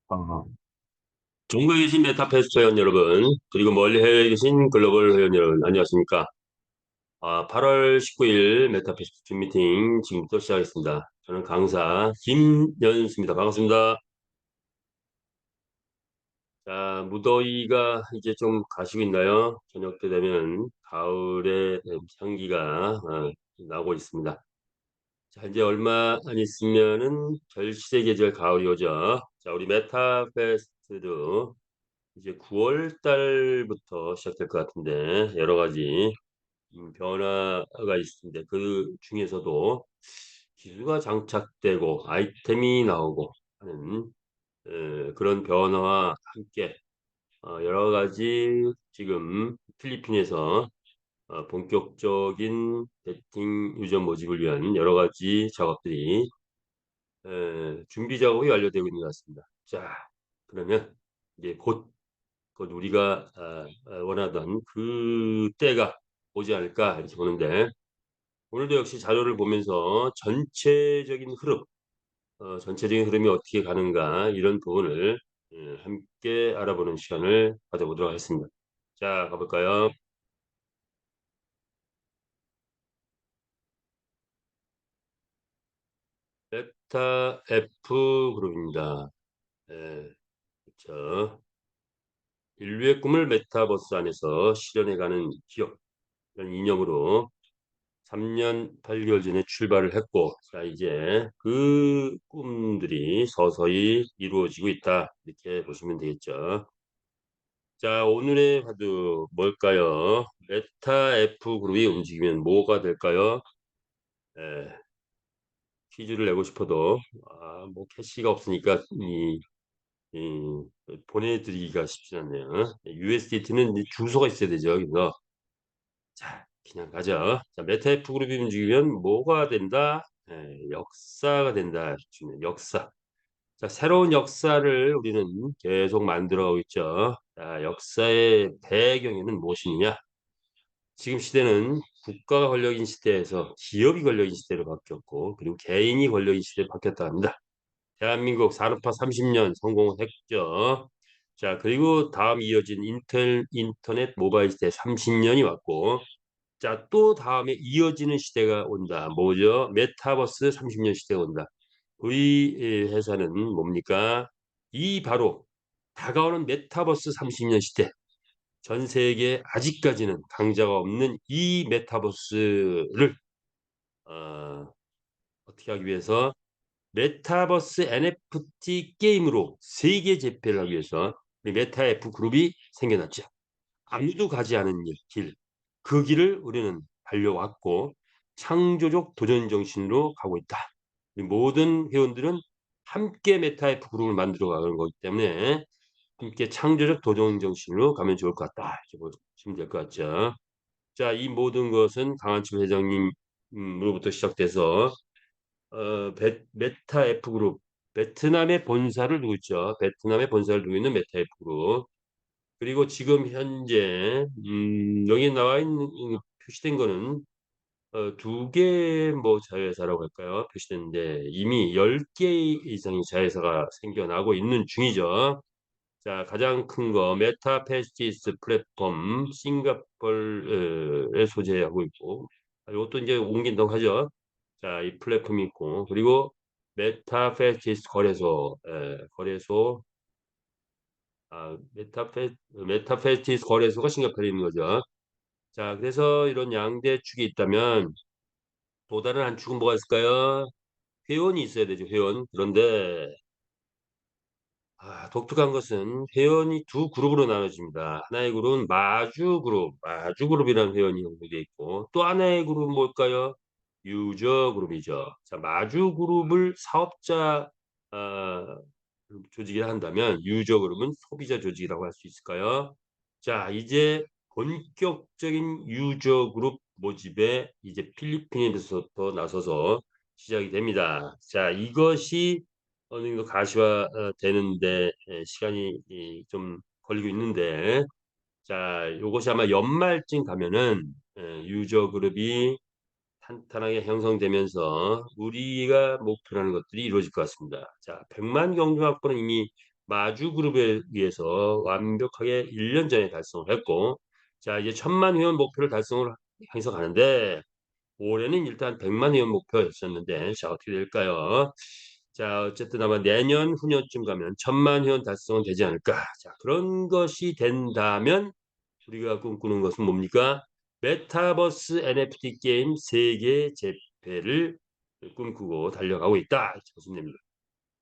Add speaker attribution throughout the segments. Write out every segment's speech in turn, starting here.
Speaker 1: 어, 중국에 계신 메타페스트 회원 여러분, 그리고 멀리 해외에 계신 글로벌 회원 여러분, 안녕하십니까? 8월 19일 메타페스트 줌 미팅 지금부터 시작하겠습니다. 저는 강사 김연수입니다. 반갑습니다. 자, 무더위가 이제 좀 가시고 있나요? 저녁 때 되면 가을의 향기가 나고 있습니다. 자, 이제 얼마 안 있으면은 결실의 계절 가을이 오죠. 자, 우리 메타페스트도 이제 9월 달부터 시작될 것 같은데 여러 가지 변화가 있습니다. 그 중에서도 기술가 장착되고 아이템이 나오고 하는 그런 변화와 함께 여러 가지 지금 필리핀에서 본격적인 베팅 유저 모집을 위한 여러 가지 작업들이 준비 작업이 완료되고 있는 것 같습니다. 자, 그러면 이제 곧 우리가 원하던 그 때가 오지 않을까 이렇게 보는데 오늘도 역시 자료를 보면서 전체적인 흐름이 어떻게 가는가 이런 부분을 함께 알아보는 시간을 가져보도록 하겠습니다. 자, 가볼까요? 벡터 F 그룹입니다. 예, 그렇죠. 인류의 꿈을 메타버스 안에서 실현해가는 기업 이런 이념으로 3년 8개월 전에 출발을 했고, 자, 이제 그 꿈들이 서서히 이루어지고 있다. 이렇게 보시면 되겠죠. 자, 오늘의 화두 뭘까요? 메타 F 그룹이 움직이면 뭐가 될까요? 에, 퀴즈를 내고 싶어도, 뭐, 캐시가 없으니까, 이, 보내드리기가 쉽지 않네요. USDT는 주소가 있어야 되죠. 그래서, 자, 그냥 가자. 자, 메타 F 그룹이 움직이면 뭐가 된다? 역사가 된다. 중요해. 역사. 자, 새로운 역사를 우리는 계속 만들어가고 있죠. 자, 역사의 배경에는 무엇이냐? 지금 시대는 국가가 권력인 시대에서 기업이 권력인 시대로 바뀌었고, 그리고 개인이 권력인 시대로 바뀌었다 합니다. 대한민국 산업화 30년 성공을 했죠. 자, 그리고 다음 이어진 인터넷 모바일 시대 30년이 왔고, 자, 또 다음에 이어지는 시대가 온다. 뭐죠? 메타버스 30년 시대가 온다. 우리 회사는 뭡니까? 이 바로 다가오는 메타버스 30년 시대. 전 세계에 아직까지는 강자가 없는 이 메타버스를 어, 어떻게 하기 위해서 메타버스 NFT 게임으로 세계 재패를 하기 위해서 우리 메타F 그룹이 생겨났죠. 아무도 가지 않은 길, 그 길을 우리는 달려왔고 창조적 도전 정신으로 가고 있다. 이 모든 회원들은 함께 메타F 그룹을 만들어 가는 거기 때문에 함께 창조적 도전 정신으로 가면 좋을 것 같다. 이렇게 보시면 될 것 같죠. 자, 이 모든 것은 강한철 회장님으로부터 시작돼서 메타 F 그룹 베트남의 본사를 두고 있죠. 베트남의 본사를 두고 있는 메타 F 그룹. 그리고 지금 현재 여기 나와 있는 표시된 거는 두 개 뭐 자회사라고 할까요? 표시됐는데 이미 10개 이상의 자회사가 생겨나고 있는 중이죠. 자, 가장 큰 거 메타페스티스 플랫폼 싱가포르에 소재하고 있고 이것도 이제 옮긴다고 하죠. 자, 이 플랫폼이 있고 그리고 메타페스티스 거래소 메타페스티스 거래소가 싱가포르에 있는 거죠. 자, 그래서 이런 양대 축이 있다면 또 다른 한 축은 뭐가 있을까요? 회원이 있어야 되죠, 회원. 그런데 독특한 것은 회원이 두 그룹으로 나눠집니다. 하나의 그룹은 마주 그룹이라는 회원이 형성되어 있고 또 하나의 그룹은 뭘까요? 유저 그룹이죠. 자, 마주 그룹을 사업자 어, 조직이라 한다면 유저 그룹은 소비자 조직이라고 할 수 있을까요? 자, 이제 본격적인 유저 그룹 모집에 이제 필리핀에서부터 나서서 시작이 됩니다. 자, 이것이 어느 정도 가시화되는데 시간이 좀 걸리고 있는데 자, 요것이 아마 연말쯤 가면은 유저 그룹이 탄탄하게 형성되면서 우리가 목표하는 것들이 이루어질 것 같습니다. 자, 100만 경주 확보는 이미 마주그룹에 의해서 완벽하게 1년 전에 달성을 했고, 자, 이제 1000만 회원 목표를 달성을 해서 가는데, 올해는 일단 100만 회원 목표였었는데, 자, 어떻게 될까요? 자, 어쨌든 아마 내년 후년쯤 가면 1000만 회원 달성은 되지 않을까. 자, 그런 것이 된다면 우리가 꿈꾸는 것은 뭡니까? 메타버스 NFT 게임 세계 재패를 꿈꾸고 달려가고 있다. 무슨 얘기입니다.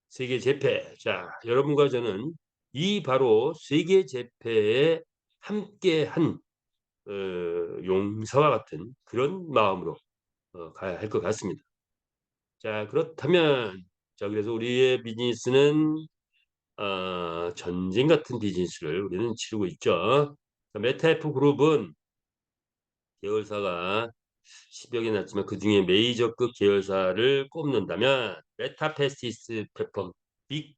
Speaker 1: 세계 재패. 자, 여러분과 저는 이 바로 세계 재패에 함께한 용사와 같은 그런 마음으로 가야 할 것 같습니다. 자, 그렇다면 자, 그래서 우리의 비즈니스는 전쟁 같은 비즈니스를 우리는 치르고 있죠. 메타F 그룹은 계열사가 10여 개 났지만 그중에 메이저급 계열사를 꼽는다면 메타페스티스 플랫폼, 빅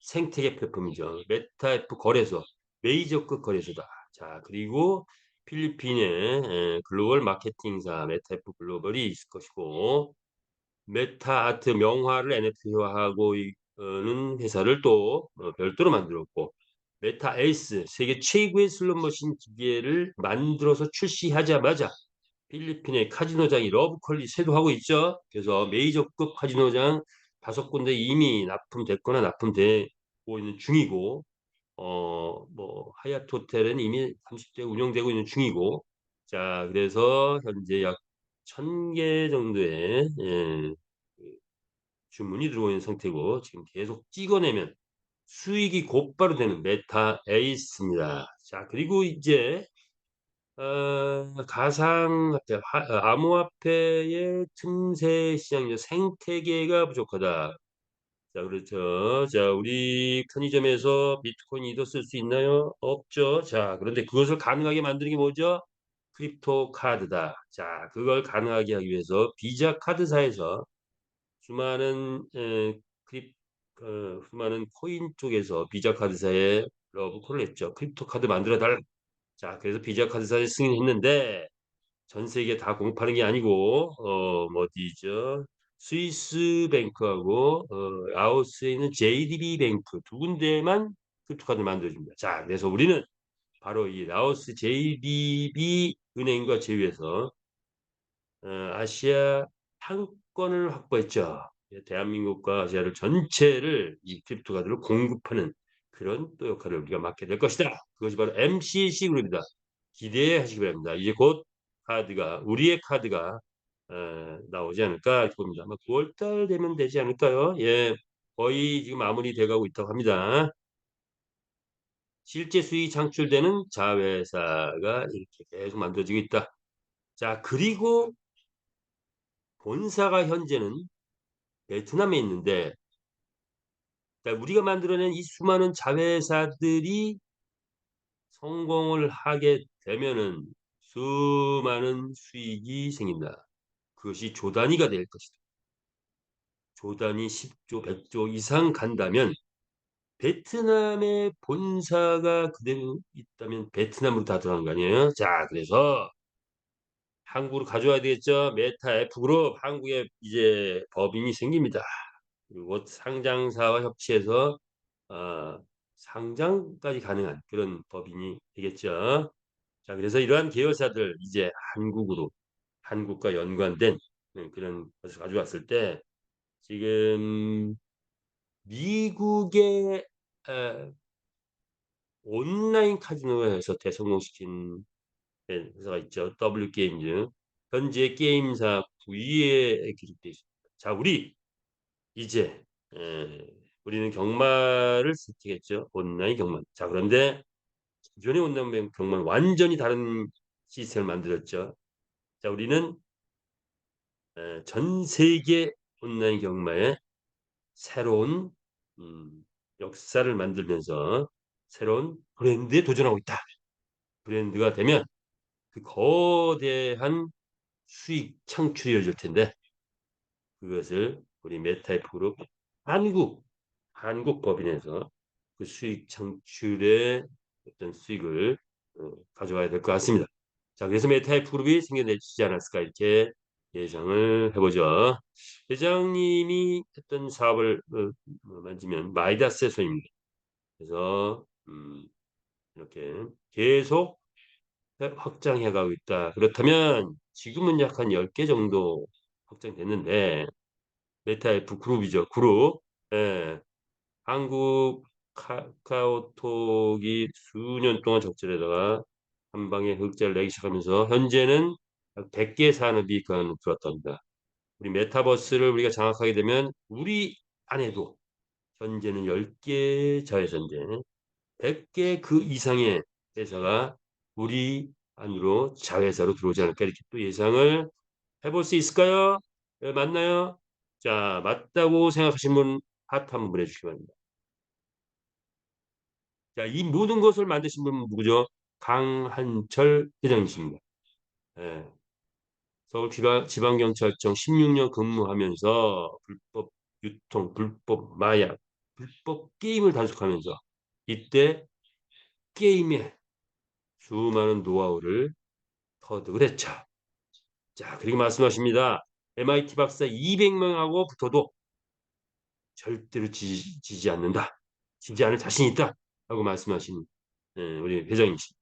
Speaker 1: 생태계 플랫폼이죠. 메타F 거래소, 메이저급 거래소다. 자, 그리고 필리핀의 글로벌 마케팅사 메타F 글로벌이 있을 것이고 메타아트 명화를 NFT화하고 있는 회사를 또 별도로 만들었고 메타에이스 세계 최고의 슬롯머신 기계를 만들어서 출시하자마자 필리핀의 카지노장이 러브콜리 세도하고 있죠. 그래서 메이저급 카지노장 5군데 이미 납품됐거나 납품되고 있는 중이고 뭐 하얏트 호텔은 이미 30대 운영되고 있는 중이고 자 그래서 현재 약 1000개 정도의 주문이 들어오고 있는 상태고 지금 계속 찍어내면 수익이 곧바로 되는 메타 에이스입니다. 자 그리고 이제 가상화폐, 암호화폐의 틈새 시장, 생태계가 부족하다. 자, 그렇죠. 자, 우리 편의점에서 비트코인 이더 쓸 수 있나요? 없죠. 자, 그런데 그것을 가능하게 만드는 게 뭐죠? 크립토 카드다. 자, 그걸 가능하게 하기 위해서 비자 카드사에서 수많은 수많은 코인 쪽에서 비자 카드사에 러브콜을 했죠. 크립토 카드 만들어 달라. 자, 그래서 비자 카드사에 승인했는데 전 세계 다 공급하는 게 아니고 뭐 어디죠? 스위스 뱅크하고 라오스에 있는 JDB 뱅크 두 군데만 크립토 카드를 만들어줍니다. 자, 그래서 우리는 바로 이 라오스 JDB 은행과 제휴해서 아시아 상권을 확보했죠. 예, 대한민국과 아시아를 전체를 이 크립토 카드로 공급하는 그런 또 역할을 우리가 맡게 될 것이다. 그것이 바로 MCC 그룹이다. 기대하시기 바랍니다. 이제 곧 카드가 우리의 카드가 나오지 않을까 이렇게 봅니다. 아마 9월달 되면 되지 않을까요? 예, 거의 지금 마무리돼 가고 있다고 합니다. 실제 수익이 창출되는 자회사가 이렇게 계속 만들어지고 있다. 자, 그리고 본사가 현재는 베트남에 있는데 그러니까 우리가 만들어낸 이 수많은 자회사들이 성공을 하게 되면은 수많은 수익이 생긴다. 그것이 조 단위가 될 것이다. 조 단위 10조, 100조 이상 간다면 베트남의 본사가 그대로 있다면 베트남으로 다 들어간 거 아니에요? 자, 그래서 한국으로 가져와야 되겠죠. 메타 F그룹 한국에 이제 법인이 생깁니다. 그리고 상장사와 협치해서 어, 상장까지 가능한 그런 법인이 되겠죠. 자, 그래서 이러한 계열사들 이제 한국과 연관된 그런 것을 가져왔을 때 지금 미국의 어, 온라인 카지노에서 대성공시킨 회사가 있죠. W게임즈. 현재 게임사 9위에 기록되어 있습니다. 자, 이제 에, 우리는 경마를 선택했죠. 온라인 경마. 자, 그런데 기존의 온라인 경마는 완전히 다른 시스템을 만들었죠. 자, 우리는 전 세계 온라인 경마에 새로운 역사를 만들면서 새로운 브랜드에 도전하고 있다. 브랜드가 되면 그 거대한 수익 창출이 이어질 텐데 그것을 우리 메타이프 그룹 한국 법인에서 그 수익 창출의 어떤 수익을 가져와야 될 것 같습니다. 자, 그래서 메타이프 그룹이 생겨내지 않았을까 이렇게 예상을 해보죠. 회장님이 했던 사업을 만지면 마이다스의 손입니다. 그래서 이렇게 계속 확장해 가고 있다. 그렇다면 지금은 약 한 10개 정도 확장됐는데 메타F 그룹이죠. 그룹. 예. 한국 카카오톡이 수년 동안 적절에다가 한 방에 흑자를 내기 시작하면서 현재는 약 100개 산업이 그 안으로 들어왔답니다. 우리 메타버스를 우리가 장악하게 되면 우리 안에도 현재는 10개 자회사인데 100개 그 이상의 회사가 우리 안으로 자회사로 들어오지 않을까 이렇게 또 예상을 해볼 수 있을까요? 예, 맞나요? 자, 맞다고 생각하시는 분 하트 한번 보내주시기 바랍니다. 자, 이 모든 것을 만드신 분은 누구죠? 강한철 회장이십니다. 예, 지방경찰청 16년 근무하면서 불법 유통, 불법 마약, 불법 게임을 단속하면서 이때 게임의 수많은 노하우를 터득을 했죠. 자, 그리고 말씀하십니다. MIT 박사 200명하고 붙어도 절대로 지지 않는다. 지지 않을 자신 있다. 라고 말씀하신 우리 회장이십니다.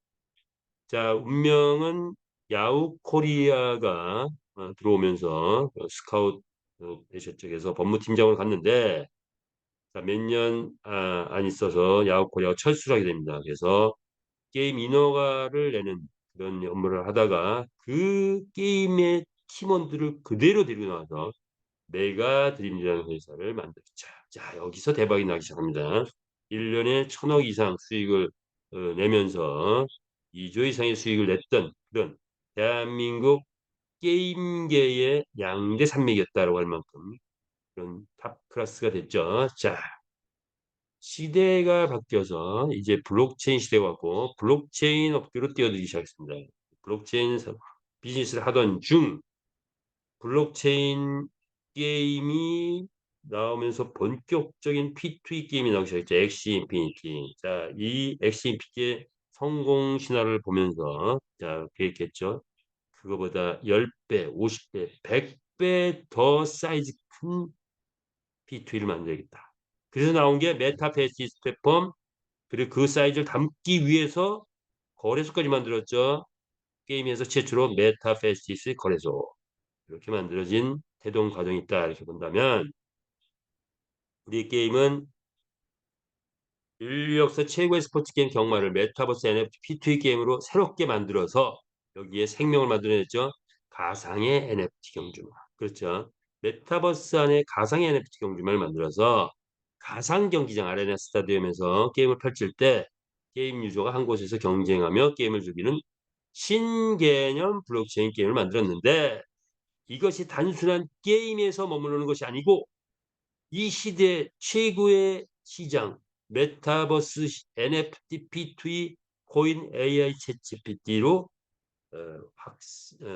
Speaker 1: 자, 운명은 야후 코리아가 들어오면서 스카우트 대셔 쪽에서 법무팀장으로 갔는데 몇 년 안 있어서 야후 코리아가 철수를 하게 됩니다. 그래서 게임 인허가를 내는 그런 업무를 하다가 그 게임의 팀원들을 그대로 데리고 나와서 메가 드림즈라는 회사를 만들었죠. 자, 여기서 대박이 나기 시작합니다. 1년에 1,000억 이상 수익을 내면서 2조 이상의 수익을 냈던 그런 대한민국 게임계의 양대 산맥이었다라고 할 만큼 그런 탑 클래스가 됐죠. 자, 시대가 바뀌어서 이제 블록체인 시대가 왔고 블록체인 업계로 뛰어들기 시작했습니다. 블록체인 비즈니스를 하던 중 블록체인 게임이 나오면서 본격적인 P2E 게임이 나오기 시작했죠. 엑시 인피니티. 자, 이 엑시 인피니티의 성공 신화를 보면서 자, 계획했죠. 그거보다 10배, 50배, 100배 더 사이즈 큰 P2E를 만들겠다. 그래서 나온 게 메타페시스 플랫폼, 그리고 그 사이즈를 담기 위해서 거래소까지 만들었죠. 게임에서 최초로 메타페시스 거래소. 이렇게 만들어진 태동 과정이 있다. 이렇게 본다면 우리 게임은 인류 역사 최고의 스포츠 게임 경마를 메타버스 NFT P2E 게임으로 새롭게 만들어서 여기에 생명을 만들어냈죠. 가상의 NFT 경주마. 그렇죠. 메타버스 안에 가상의 NFT 경주마를 만들어서 가상 경기장 아레나 스타디움에서 게임을 펼칠 때 게임 유저가 한 곳에서 경쟁하며 게임을 즐기는 신개념 블록체인 게임을 만들었는데 이것이 단순한 게임에서 머무르는 것이 아니고 이 시대 최고의 시장 메타버스 NFT P2E 코인 AI 챗 GPT로 어,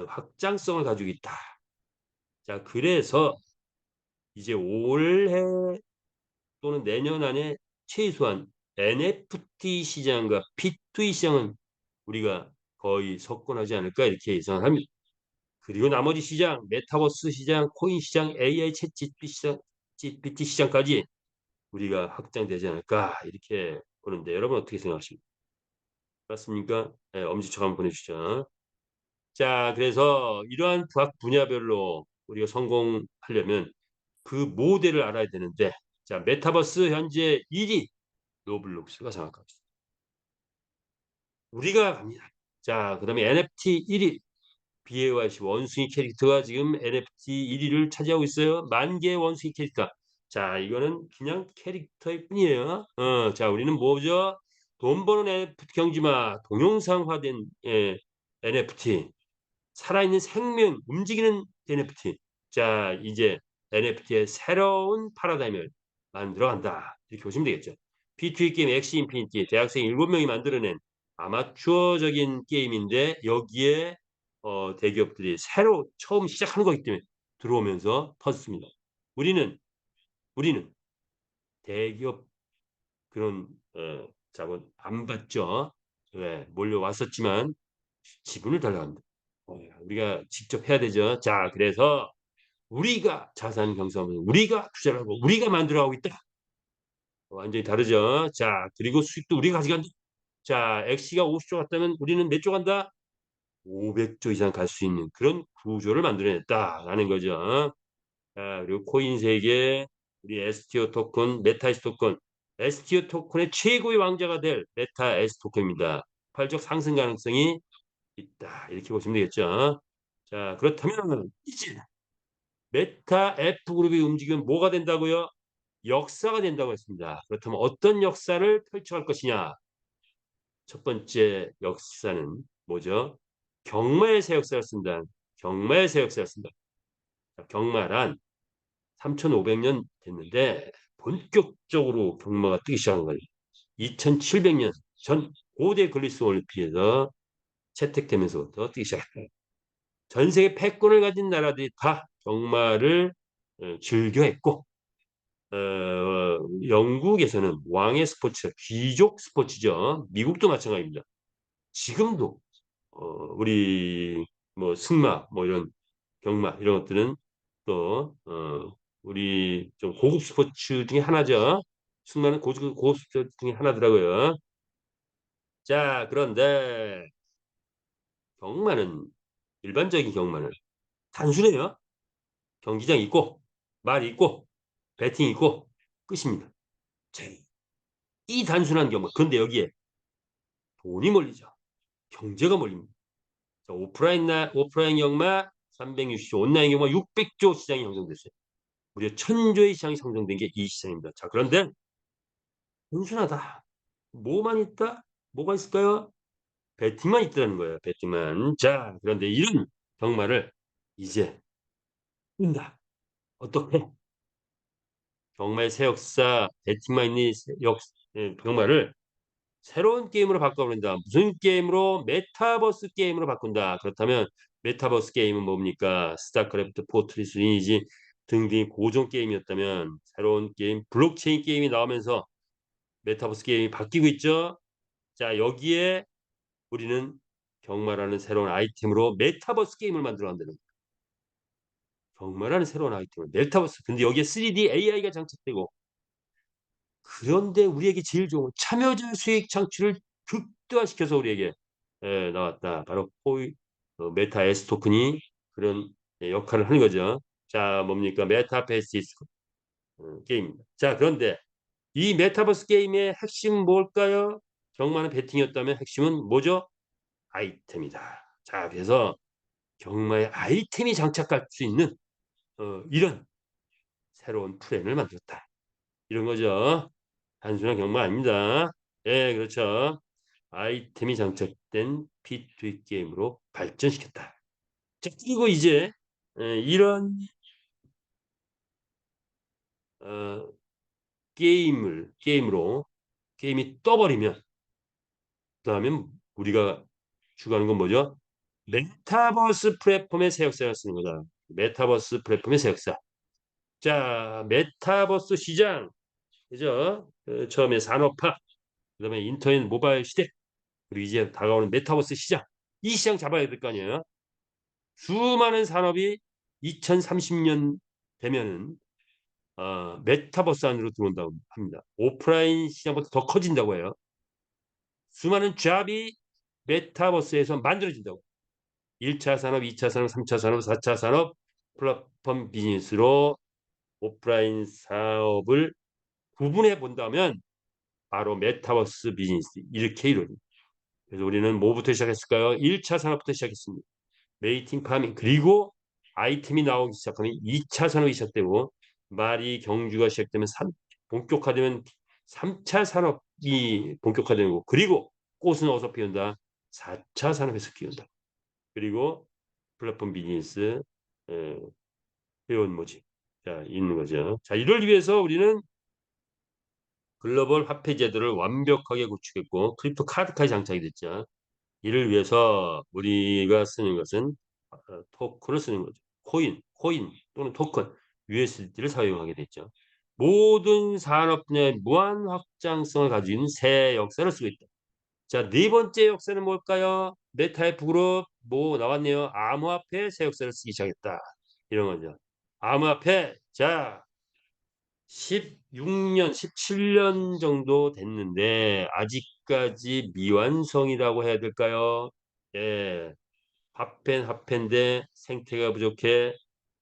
Speaker 1: 확장성을 가지고 있다. 자, 그래서 이제 올해 또는 내년 안에 최소한 NFT 시장과 P2E 시장은 우리가 거의 석권하지 않을까 이렇게 예상을 합니다. 그리고 나머지 시장, 메타버스 시장, 코인 시장, AI 챗 GPT 시장까지 우리가 확장되지 않을까 이렇게 보는데 여러분 어떻게 생각하십니까? 맞습니까? 네, 엄지척 한번 보내주시죠. 자, 그래서 이러한 분야별로 우리가 성공하려면 그 모델을 알아야 되는데 자, 메타버스 현재 1위 로블록스가 장악하고 있습니다. 우리가 갑니다. 자, 그다음에 NFT 1위 BAYC 원숭이 캐릭터가 지금 NFT 1위를 차지하고 있어요. 10,000개의 원숭이 캐릭터. 자, 이거는 그냥 캐릭터일 뿐이에요. 자, 우리는 뭐죠? 돈 버는 NFT 경지마, 동영상화된 NFT, 살아있는 생명, 움직이는 NFT. 자, 이제 NFT의 새로운 패러다임을 만들어간다. 이렇게 보시면 되겠죠. P2E 게임 엑시 인피니티, 대학생 7명이 만들어낸 아마추어적인 게임인데 여기에 대기업들이 새로 처음 시작하는 거기 때문에 들어오면서 터졌습니다. 우리는 우리는 대기업 그런 자본 안 받죠. 왜 몰려왔었지만 지분을 달라합니다. 우리가 직접 해야 되죠. 자, 그래서 우리가 자산 경성하면 우리가 투자를 하고 우리가 만들어가고 있다. 완전히 다르죠. 자, 그리고 수익도 우리가 가져간다. 자, 엑시가 50조 갔다면 우리는 몇 조 간다? 500조 이상 갈 수 있는 그런 구조를 만들어냈다라는 거죠. 자, 그리고 코인 세계, 우리 STO 토큰, 메타 S 토큰, STO 토큰의 최고의 왕자가 될 메타 S 토큰입니다. 폭발적 상승 가능성이 있다. 이렇게 보시면 되겠죠. 자, 그렇다면 이제 메타 F 그룹이 움직이면 뭐가 된다고요? 역사가 된다고 했습니다. 그렇다면 어떤 역사를 펼쳐갈 것이냐? 첫 번째 역사는 뭐죠? 경마의 새 역사를 쓴다. 경마의 새 역사를 쓴다. 자, 경마란 3,500년 됐는데 본격적으로 경마가 뜨기 시작한 거예요. 2,700년 전 고대 그리스 올림픽에서 채택되면서부터 뜨기 시작했다. 전 세계 패권을 가진 나라들이 다 경마를 즐겨했고 영국에서는 왕의 스포츠, 귀족 스포츠죠. 미국도 마찬가지입니다. 지금도 우리 뭐 승마, 뭐 이런 경마 이런 것들은 또 우리 좀 고급 스포츠 중에 하나죠. 승마는 고급 스포츠 중에 하나더라고요. 자, 그런데 경마는 일반적인 경마는 단순해요. 경기장 있고 말 있고 배팅 있고 끝입니다. 자, 이 단순한 경마. 그런데 여기에 돈이 몰리죠. 경제가 몰립니다. 자, 오프라인 경마 360조, 온라인 경마 600조 시장이 형성됐어요. 무려 1,000조의 시장이 형성된 게 이 시장입니다. 자, 그런데 단순하다. 뭐만 있다? 뭐가 있을까요? 배팅만 있다는 거예요. 배팅만. 자, 그런데 이런 경마를 이제 끈다. 어떻게? 경마의 새 역사, 배팅만 있는 경마를 새로운 게임으로 바꿔버린다. 무슨 게임으로? 메타버스 게임으로 바꾼다. 그렇다면 메타버스 게임은 뭡니까? 스타크래프트, 포트리스, 리니지 등등 고전 게임이었다면 새로운 게임, 블록체인 게임이 나오면서 메타버스 게임이 바뀌고 있죠. 자, 여기에 우리는 경마라는 새로운 아이템으로 메타버스 게임을 만들어 간다는 거예요. 경마라는 새로운 아이템을 메타버스. 근데 여기에 3D AI가 장착되고 그런데 우리에게 제일 좋은 참여자 수익 창출을 극대화시켜서 우리에게 나왔다. 바로 메타 S 토큰이 그런 역할을 하는 거죠. 자, 뭡니까? 메타버스 게임입니다. 자, 그런데 이 메타버스 게임의 핵심은 뭘까요? 경마는 배팅이었다면 핵심은 뭐죠? 아이템이다. 자, 그래서 경마에 아이템이 장착할 수 있는 이런 새로운 플랜을 만들었다. 이런 거죠. 단순한 경마 아닙니다. 예, 그렇죠. 아이템이 장착된 P2E 게임으로 발전시켰다. 자, 그리고 이제 이런 어, 게임이 떠버리면 그다음에 우리가 추구하는 건 뭐죠? 메타버스 플랫폼의 새 역사를 쓰는 거다. 메타버스 플랫폼의 새 역사. 자, 메타버스 시장, 그죠? 처음에 산업화, 그다음에 인터넷 모바일 시대, 그리고 이제 다가오는 메타버스 시장. 이 시장 잡아야 될 거 아니에요? 수많은 산업이 2030년 되면은 메타버스 안으로 들어온다고 합니다. 오프라인 시장보다 더 커진다고 해요. 수많은 잡이 메타버스에서 만들어진다고. 1차 산업, 2차 산업, 3차 산업, 4차 산업 플랫폼 비즈니스로 오프라인 사업을 구분해 본다면 바로 메타버스 비즈니스 이렇게 이루어집니다. 그래서 우리는 뭐부터 시작했을까요? 1차 산업부터 시작했습니다. 메이팅 파밍 그리고 아이템이 나오기 시작하면 2차 산업이 시작되고 말이 경주가 시작되면 본격화되면 3차 산업이 본격화되는 거 그리고 꽃은 어디서 피운다? 4차 산업에서 피운다. 그리고 플랫폼 비즈니스 회원 모집 자 있는 거죠. 자, 이를 위해서 우리는 글로벌 화폐 제도를 완벽하게 구축했고 크립토 카드까지 장착이 됐죠. 이를 위해서 우리가 쓰는 것은 토큰을 쓰는 거죠. 코인 또는 토큰, USDT를 사용하게 됐죠. 모든 산업 내 무한 확장성을 가진 새 역사를 쓰고 있다. 자, 네 번째 역사는 뭘까요? 메타F 그룹 뭐 나왔네요. 암호화폐 새 역사를 쓰기 시작했다. 이런 거죠. 암호화폐 자 16년, 17년 정도 됐는데 아직까지 미완성이라고 해야 될까요? 예, 합펜인데 생태가 부족해.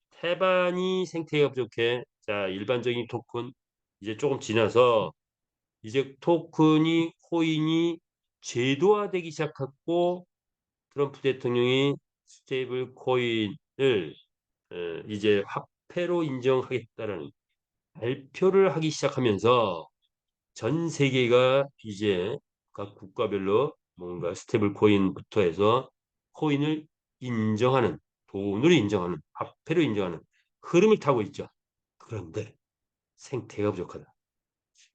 Speaker 1: 태반이 생태가 부족해. 자, 일반적인 토큰 이제 조금 지나서 이제 토큰이 코인이 제도화되기 시작했고 트럼프 대통령이 스테이블 코인을 이제 화폐로 인정하겠다라는 발표를 하기 시작하면서 전 세계가 이제 각 국가별로 뭔가 스테이블 코인부터 해서 코인을 인정하는 돈으로 인정하는 화폐로 인정하는 흐름을 타고 있죠. 그런데 생태가 부족하다.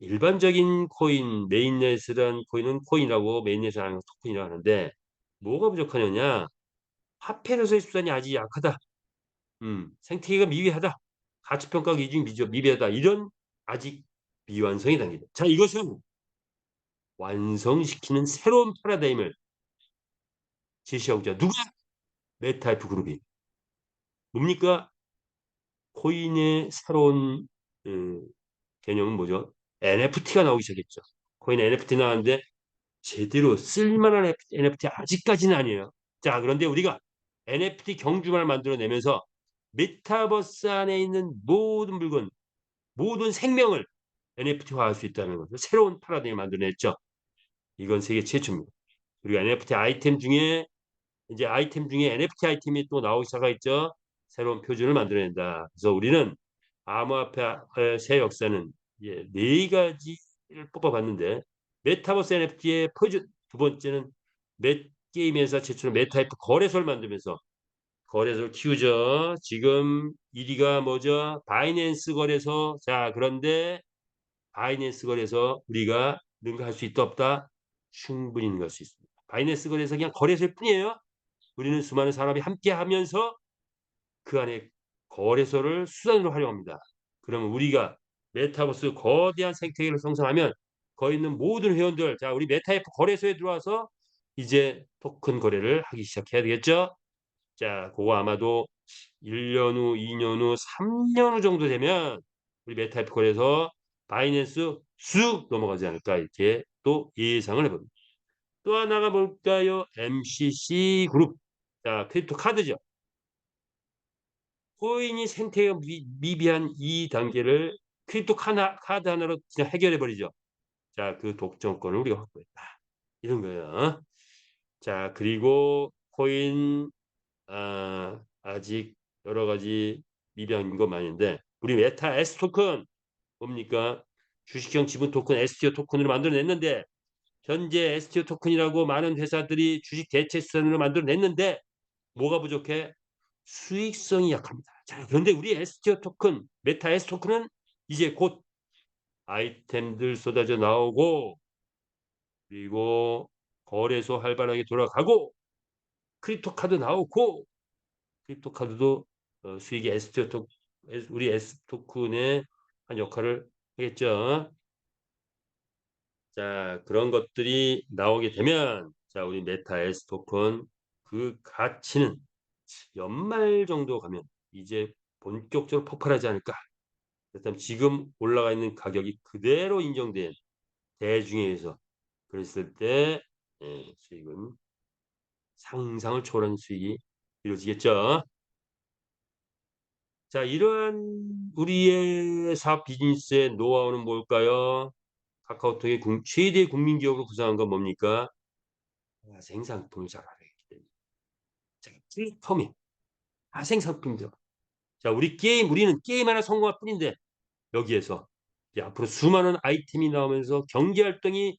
Speaker 1: 일반적인 코인 메인넷이라는 코인은 코인이라고 메인넷이라는 토큰이라고 하는데 뭐가 부족하느냐? 화폐로서의 수단이 아직 약하다. 생태계가 미비하다. 가치평가 기준이 미비하다. 이런 아직 미완성의 단계다. 자, 이것은 완성시키는 새로운 패러다임을 제시하고 있죠. 누가? 메타F 그룹이. 뭡니까? 코인의 새로운 개념은 뭐죠? NFT가 나오기 시작했죠. 코인 NFT 나왔는데 제대로 쓸만한 NFT 아직까지는 아니에요. 자, 그런데 우리가 NFT 경주만을 만들어내면서 메타버스 안에 있는 모든 물건, 모든 생명을 NFT화할 수 있다는 거죠. 새로운 파라다임을 만들어냈죠. 이건 세계 최초입니다. 그리고 NFT 아이템 중에 이제 아이템 중에 NFT 아이템이 또 나오기 시작했죠. 새로운 표준을 만들어낸다. 그래서 우리는 암호화폐 새 역사는 네 가지를 뽑아봤는데 메타버스 NFT의 표준 두 번째는 게임 회사 최초로 메타이프 거래소를 만들면서 거래소를 키우죠. 지금 1위가 뭐죠? 바이낸스 거래소. 자, 그런데 바이낸스 거래소 우리가 능가할 수 있다 없다? 충분히 능가할 수 있습니다. 바이낸스 거래소 그냥 거래소일 뿐이에요. 우리는 수많은 사람이 함께 하면서 그 안에 거래소를 수단으로 활용합니다. 그러면 우리가 메타버스 거대한 생태계를 형성하면 거기 있는 모든 회원들, 자, 우리 메타F 거래소에 들어와서 이제 토큰 거래를 하기 시작해야 되겠죠? 자, 그거 아마도 1년 후, 2년 후, 3년 후 정도 되면 우리 메타F 거래소 바이낸스 쑥 넘어가지 않을까 이렇게 또 예상을 해봅니다. 또 하나가 뭘까요? MCC 그룹. 자, 크립토 카드죠. 코인이 생태가 미비한 이 단계를 크립토 카드 하나로 그냥 해결해 버리죠. 자, 그 독점권을 우리가 확보했다. 이런 거예요. 자, 그리고 코인 아직 여러 가지 미비한 거 많은데 우리 메타 S 토큰 뭡니까? 주식형 지분 토큰 STO 토큰으로 만들어냈는데 현재 STO 토큰이라고 많은 회사들이 주식 대체 수단으로 만들어냈는데 뭐가 부족해? 수익성이 약합니다. 자, 그런데 우리 STO 토큰, 메타 S 토큰은 이제 곧 아이템들 쏟아져 나오고 그리고 거래소 활발하게 돌아가고 크립토 카드 나오고 크립토 카드도 수익이 STO 토 우리 S 토큰의 한 역할을 하겠죠. 자, 그런 것들이 나오게 되면 자, 우리 메타 S 토큰 그 가치는 연말 정도 가면 이제 본격적으로 폭발하지 않을까. 그렇다면 지금 올라가 있는 가격이 그대로 인정된 대중에 의해서 그랬을 때 수익은 상상을 초월하는 수익이 이루어지겠죠. 자, 이러한 우리의 사업 비즈니스의 노하우는 뭘까요? 카카오톡의 최대 국민 기업으로 구성한 건 뭡니까? 생산품을 잘 알아야 하기 때문에. 자, 플랫폼이 생산품이죠. 자, 우리는 게임 하나 성공할 뿐인데 여기에서 이제 앞으로 수많은 아이템이 나오면서 경제 활동이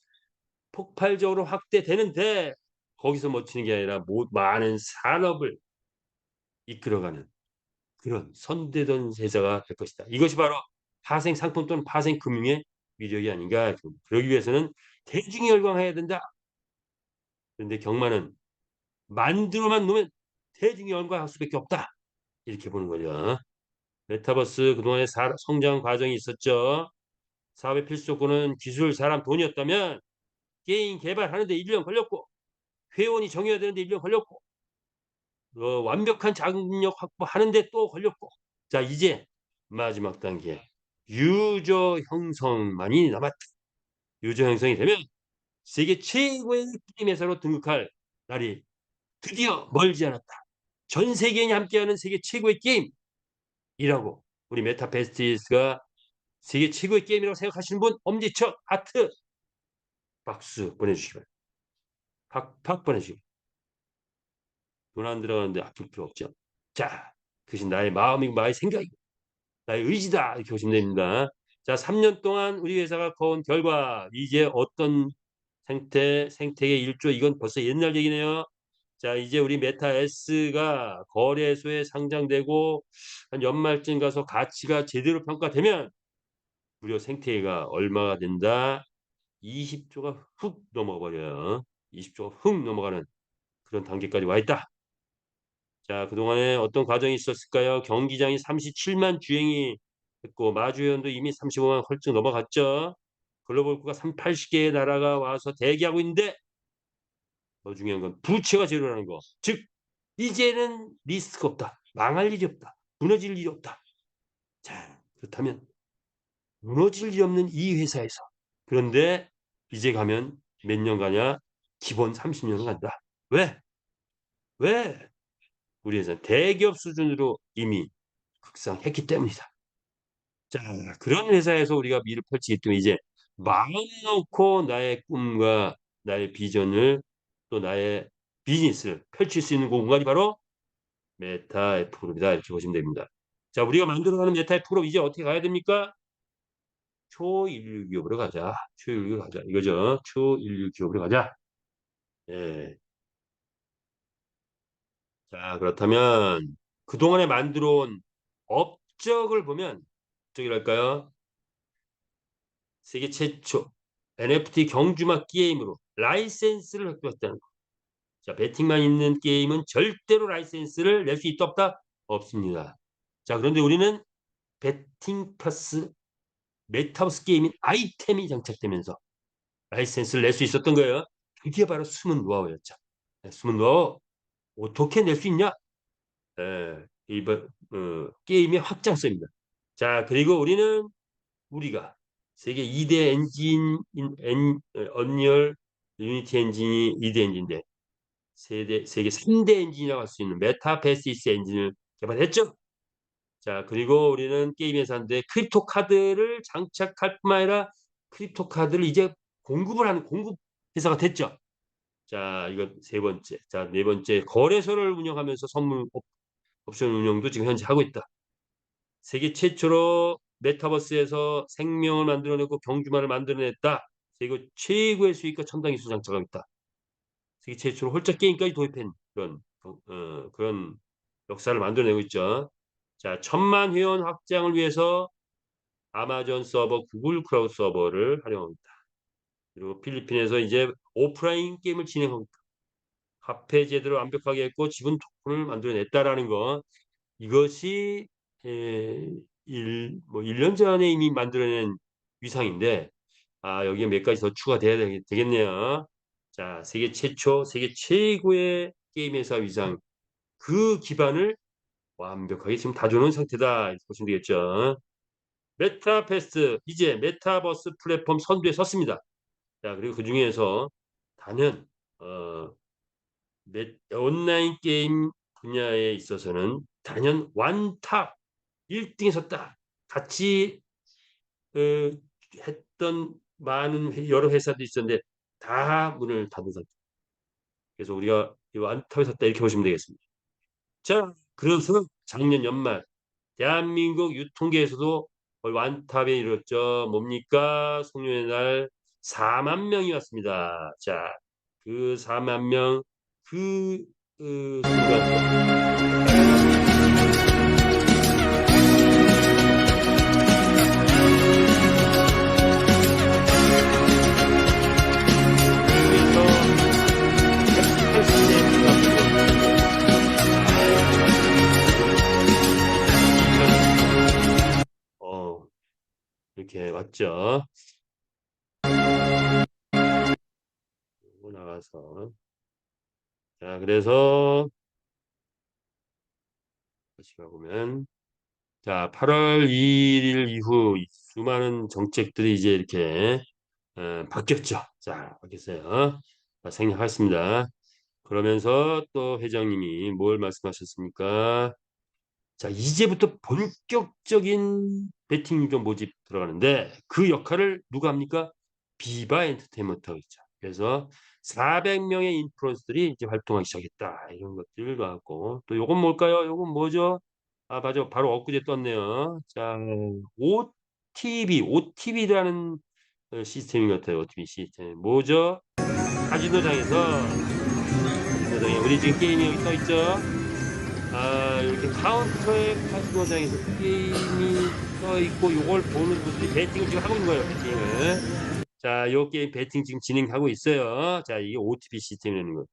Speaker 1: 폭발적으로 확대되는데 거기서 멈추는 게 아니라 많은 산업을 이끌어가는 그런 선대던 세자가 될 것이다. 이것이 바로 파생 상품 또는 파생 금융의 위력이 아닌가. 그러기 위해서는 대중이 열광해야 된다. 그런데 경마는 만들어만 놓으면 대중이 열광할 수밖에 없다. 이렇게 보는 거죠. 메타버스 그동안의 성장 과정이 있었죠. 사업의 필수 조건은 기술, 사람, 돈이었다면 게임 개발하는데 1년 걸렸고 회원이 정해야 되는데 1년 걸렸고 완벽한 장력 확보하는데 또 걸렸고 자 이제 마지막 단계 유저 형성만이 남았다. 유저 형성이 되면 세계 최고의 게임 회사로 등극할 날이 드디어 멀지 않았다. 전 세계인이 함께하는 세계 최고의 게임이라고 우리 메타베스티스가 세계 최고의 게임이라고 생각하시는 분 엄지척 하트 박수 보내주시기 바랍니다. 팍팍 보내주시기 바랍니다. 돈 안 들어가는데 아낄 필요 없죠. 자, 그것이 나의 마음이고 나의 생각이고 나의 의지다 이렇게 보시면 됩니다. 자, 3년 동안 우리 회사가 거온 결과 이제 어떤 생태계 1조 이건 벌써 옛날 얘기네요. 자, 이제 우리 메타S가 거래소에 상장되고 한 연말쯤 가서 가치가 제대로 평가되면 무려 생태계가 얼마가 된다? 20조가 훅 넘어가 버려요. 20조가 훅 넘어가는 그런 단계까지 와 있다. 자, 그동안에 어떤 과정이 있었을까요? 경기장이 37만 주행이 했고 마주회원도 이미 35만 헐쩍 넘어갔죠. 글로벌 국가 80개의 나라가 와서 대기하고 있는데 더 중요한 건 부채가 제로라는 거. 즉 이제는 리스크가 없다. 망할 일이 없다. 무너질 일이 없다. 자, 그렇다면 무너질 일이 없는 이 회사에서 그런데 이제 가면 몇 년 가냐? 기본 30년은 간다. 왜? 왜? 우리 회사는 대기업 수준으로 이미 극상했기 때문이다. 자, 그런 회사에서 우리가 미를 펼치기 때문에 이제 마음 놓고 나의 꿈과 나의 비전을 또 나의 비즈니스를 펼칠 수 있는 공간이 바로 메타 F그룹이다. 이렇게 보시면 됩니다. 자, 우리가 만들어가는 메타 F그룹 이제 어떻게 가야 됩니까? 초일류 기업으로 가자. 초일류 가자. 이거죠. 초일류 기업으로 가자. 예. 자, 그렇다면 그동안에 만들어 온 업적을 보면 업적이랄까요? 세계 최초 NFT 경주막 게임으로 라이센스를 획득했다는 거. 자, 배팅만 있는 게임은 절대로 라이센스를 낼 수 있다 없다? 없습니다. 자, 그런데 우리는 배팅 플러스 메타버스 게임인 아이템이 장착되면서 라이센스를 낼 수 있었던 거예요. 그게 바로 숨은 노하우였죠. 네, 숨은 노하우 어떻게 낼 수 있냐? 이번 게임의 확장성입니다. 자, 그리고 우리가 세계 2대 엔진인 언리얼 유니티 엔진이 2대 엔진인데 세계 3대 엔진이라고 할 수 있는 메타베시스 엔진을 개발했죠. 자, 그리고 우리는 게임 회사인데 크립토 카드를 장착할 뿐만 아니라 크립토 카드를 이제 공급을 하는 공급 회사가 됐죠. 자, 이거 세 번째. 자, 네 번째. 거래소를 운영하면서 선물 옵션 운영도 지금 현재 하고 있다. 세계 최초로 메타버스에서 생명을 만들어내고 경주만을 만들어냈다. 세계 최고의 수익과 첨단 기술 장착하고 있다. 세계 최초로 홀짝 게임까지 도입한 그런 역사를 만들어내고 있죠. 자, 1,000만 회원 확장을 위해서 아마존 서버, 구글 클라우드 서버를 활용합니다. 그리고 필리핀에서 이제 오프라인 게임을 진행하고 있다. 화폐 제도를 완벽하게 했고 지분 토큰을 만들어냈다라는 거. 이것이 에, 1년 전에 이미 만들어낸 위상인데 여기에 몇 가지 더 추가돼야 되겠네요. 자, 세계 최초, 세계 최고의 게임 회사 위상 그 기반을 완벽하게 지금 다져놓은 상태다 이렇게 보시면 되겠죠. 메타패스 이제 메타버스 플랫폼 선두에 섰습니다. 자, 그리고 그 중에서 단연 온라인 게임 분야에 있어서는 단연 완탑 1등에 섰다. 같이 어, 했던 많은 여러 회사도 있었는데 다 문을 닫은 상태. 그래서 우리가 이 완탑에 섰다 이렇게 보시면 되겠습니다. 자, 그래서 작년 연말 대한민국 유통계에서도 거의 완탑에 이르렀죠. 뭡니까? 송년회 날 4만 명이 왔습니다. 자, 그 4만 명, 순간. 이렇게 왔죠. 나가서 자, 그래서 다시 가보면 자, 8월 2일 이후 수많은 정책들이 이제 이렇게 바뀌었죠. 자, 바뀌었어요. 자, 생략하겠습니다. 그러면서 또 회장님이 뭘 말씀하셨습니까? 자, 이제부터 본격적인 베팅 좀 모집 들어가는데 그 역할을 누가 합니까? 비바 엔터테인먼트가 있죠. 그래서 400명의 인플루언서들이 이제 활동하기 시작했다. 이런 것들을 나왔고 또 요건 뭘까요? 요건 뭐죠? 아, 맞아. 바로 엊그제 떴네요. 자, OTV라는 시스템인 것 같아요. OTV 시스템. 뭐죠? 카지노장에 우리 지금 게임이 여기 떠 있죠? 아, 이렇게 카운터에 카지노장에서 게임이 떠 있고 요걸 보는 분들이 배팅을 지금 하고 있는 거예요. 배팅을. 자, 요 게임 배팅 지금 진행하고 있어요. 자, 이게 OTP 시스템이라는 거.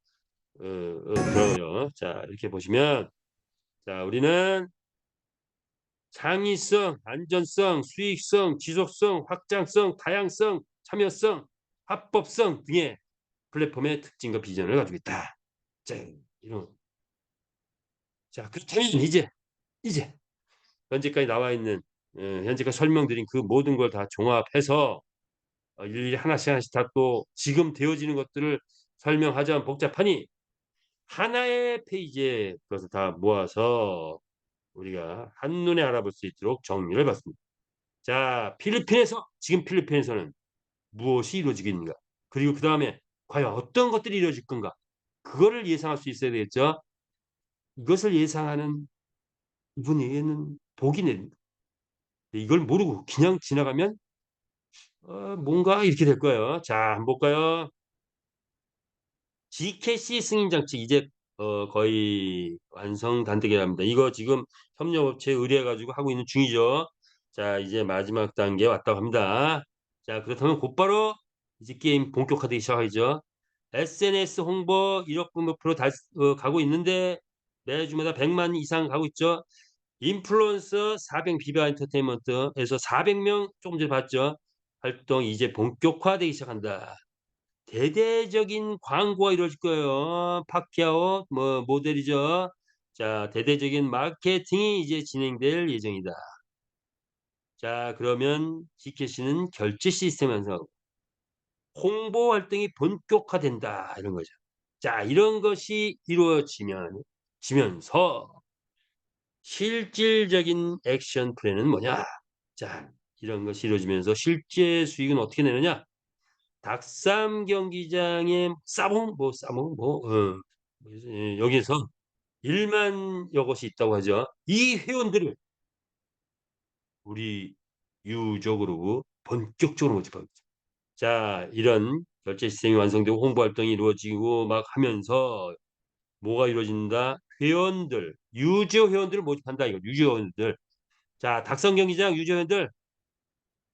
Speaker 1: 들어요. 자, 이렇게 보시면 자, 우리는 창의성, 안전성, 수익성, 지속성, 확장성, 다양성, 참여성, 합법성 등의 플랫폼의 특징과 비전을 가지고 있다. 자, 이런. 자, 그렇다면 이제 현재까지 나와 있는 현재까지 설명드린 그 모든 걸 다 종합해서 일일이 하나씩 다 또 지금 되어지는 것들을 설명하자면 복잡하니 하나의 페이지에 그것을 다 모아서 우리가 한눈에 알아볼 수 있도록 정리를 해봤습니다. 자, 지금 필리핀에서는 무엇이 이루어지고 있는가? 그리고 그 다음에 과연 어떤 것들이 이루어질 건가? 그거를 예상할 수 있어야 되겠죠. 이것을 예상하는 부분에는 복이 내립니다. 이걸 모르고 그냥 지나가면 뭔가 이렇게 될 거예요. 자, 한번 볼까요? GKC 승인 장치 이제 거의 완성 단계라 합니다. 이거 지금 협력업체 의뢰해가지고 하고 있는 중이죠. 자, 이제 마지막 단계 왔다고 합니다. 자, 그렇다면 곧바로 이제 게임 본격화되기 시작하죠. SNS 홍보 1억 분 목표로 가고 있는데 매주마다 100만 이상 가고 있죠. 인플루언서 400 비바 엔터테인먼트에서 400명 조금 전에 봤죠. 활동 이제 본격화되기 시작한다. 대대적인 광고가 이루어질 거예요. 파키아오 뭐 모델이죠. 자, 대대적인 마케팅이 이제 진행될 예정이다. 자, 그러면 GKC는 결제 시스템 완성, 홍보 활동이 본격화된다 이런 거죠. 자, 이런 것이 지면서 실질적인 액션 플랜은 뭐냐? 자, 이런 것이 이루어지면서 실제 수익은 어떻게 내느냐? 닭삼 경기장의 여기서 1만여 곳이 있다고 하죠. 이 회원들을 우리 유족으로 본격적으로 모집하고 있죠. 자, 이런 결제 시스템이 완성되고 홍보 활동이 이루어지고 막 하면서 뭐가 이루어진다? 유저 회원들을 모집한다. 이거 유저 회원들. 자, 닭성 경기장 유저 회원들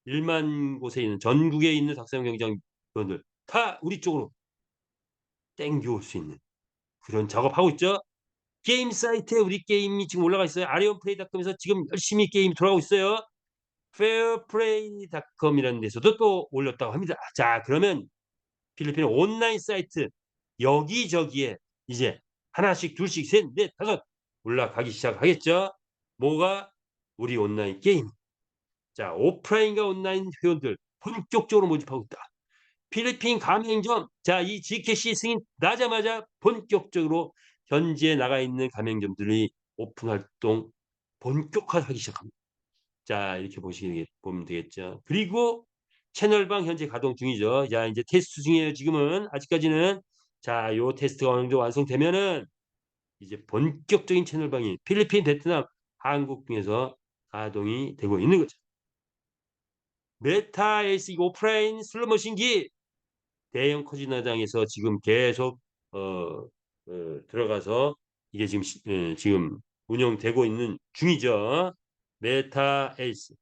Speaker 1: 1만 곳에 있는 전국에 있는 닭성 경기장 회원들 다 우리 쪽으로 땡겨올 수 있는 그런 작업하고 있죠. 게임 사이트에 우리 게임이 지금 올라가 있어요. 아리온플레이닷컴에서 지금 열심히 게임이 돌아가고 있어요. 페어플레이닷컴이라는 데서도 또 올렸다고 합니다. 자, 그러면 필리핀 온라인 사이트 여기저기에 이제 하나씩 둘씩 셋, 넷, 다섯 올라가기 시작하겠죠. 뭐가? 우리 온라인 게임. 자, 오프라인과 온라인 회원들 본격적으로 모집하고 있다. 필리핀 가맹점. 자, 이 GKC 승인 나자마자 본격적으로 현지에 나가 있는 가맹점들이 오픈 활동 본격화하기 시작합니다. 자, 이렇게 보면 되겠죠. 그리고 채널방 현재 가동 중이죠. 자, 이제 테스트 중이에요. 지금은 아직까지는. 자, 요 테스트가 어느 정도 완성되면은 이제 본격적인 채널방이 필리핀, 베트남, 한국 등에서 가동이 되고 있는 거죠. 메타 에이스 오프라인 슬롯머신기 대형 카지노장에서 지금 계속 들어가서 이게 지금 운영되고 있는 중이죠. 메타 에이스.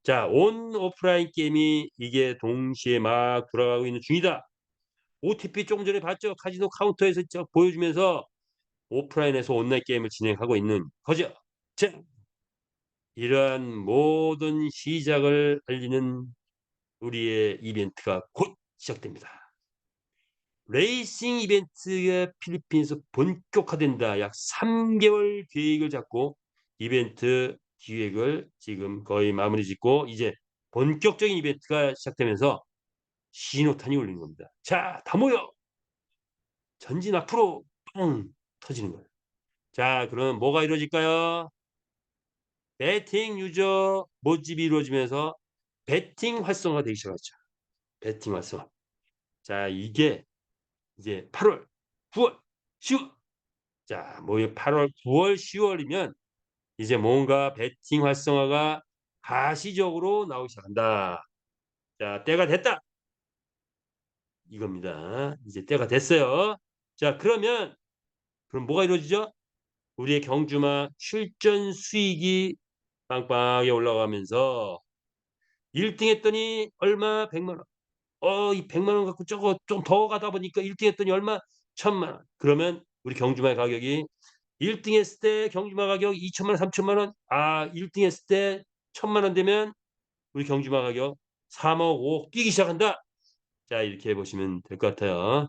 Speaker 1: 자, 온 오프라인 게임이 이게 동시에 막 돌아가고 있는 중이다. OTP 조금 전에 봤죠? 카지노 카운터에서 보여주면서 오프라인에서 온라인 게임을 진행하고 있는 거죠. 자, 이러한 모든 시작을 알리는 우리의 이벤트가 곧 시작됩니다. 레이싱 이벤트가 필리핀에서 본격화된다. 약 3개월 계획을 잡고 이벤트 기획을 지금 거의 마무리 짓고 이제 본격적인 이벤트가 시작되면서 신호탄이 울리는 겁니다. 자, 다 모여! 전진 앞으로 뻥 터지는 거예요. 자, 그럼 뭐가 이루어질까요? 배팅 유저 모집이 이루어지면서 배팅 활성화되기 시작하죠. 배팅 활성화. 자, 이게 이제 8월, 9월, 10월. 자, 뭐 8월, 9월, 10월이면 이제 뭔가 배팅 활성화가 가시적으로 나오기 시작한다. 자, 때가 됐다. 이겁니다. 이제 때가 됐어요. 자, 그럼 뭐가 이루어지죠? 우리의 경주마 출전 수익이 빵빵하게 올라가면서 1등 했더니 얼마? 1 0 0만 원. 이 1 0 0만 원 갖고 저거 좀 더 가다 보니까 1등 했더니 얼마? 1,000만 원. 그러면 우리 경주마의 가격이 1등 했을 때 경주마 가격 2천만 원, 3천만 원. 1등 했을 때 1,000만 원 되면 우리 경주마 가격 3억, 5억 뛰기 시작한다. 자, 이렇게 보시면 될 것 같아요.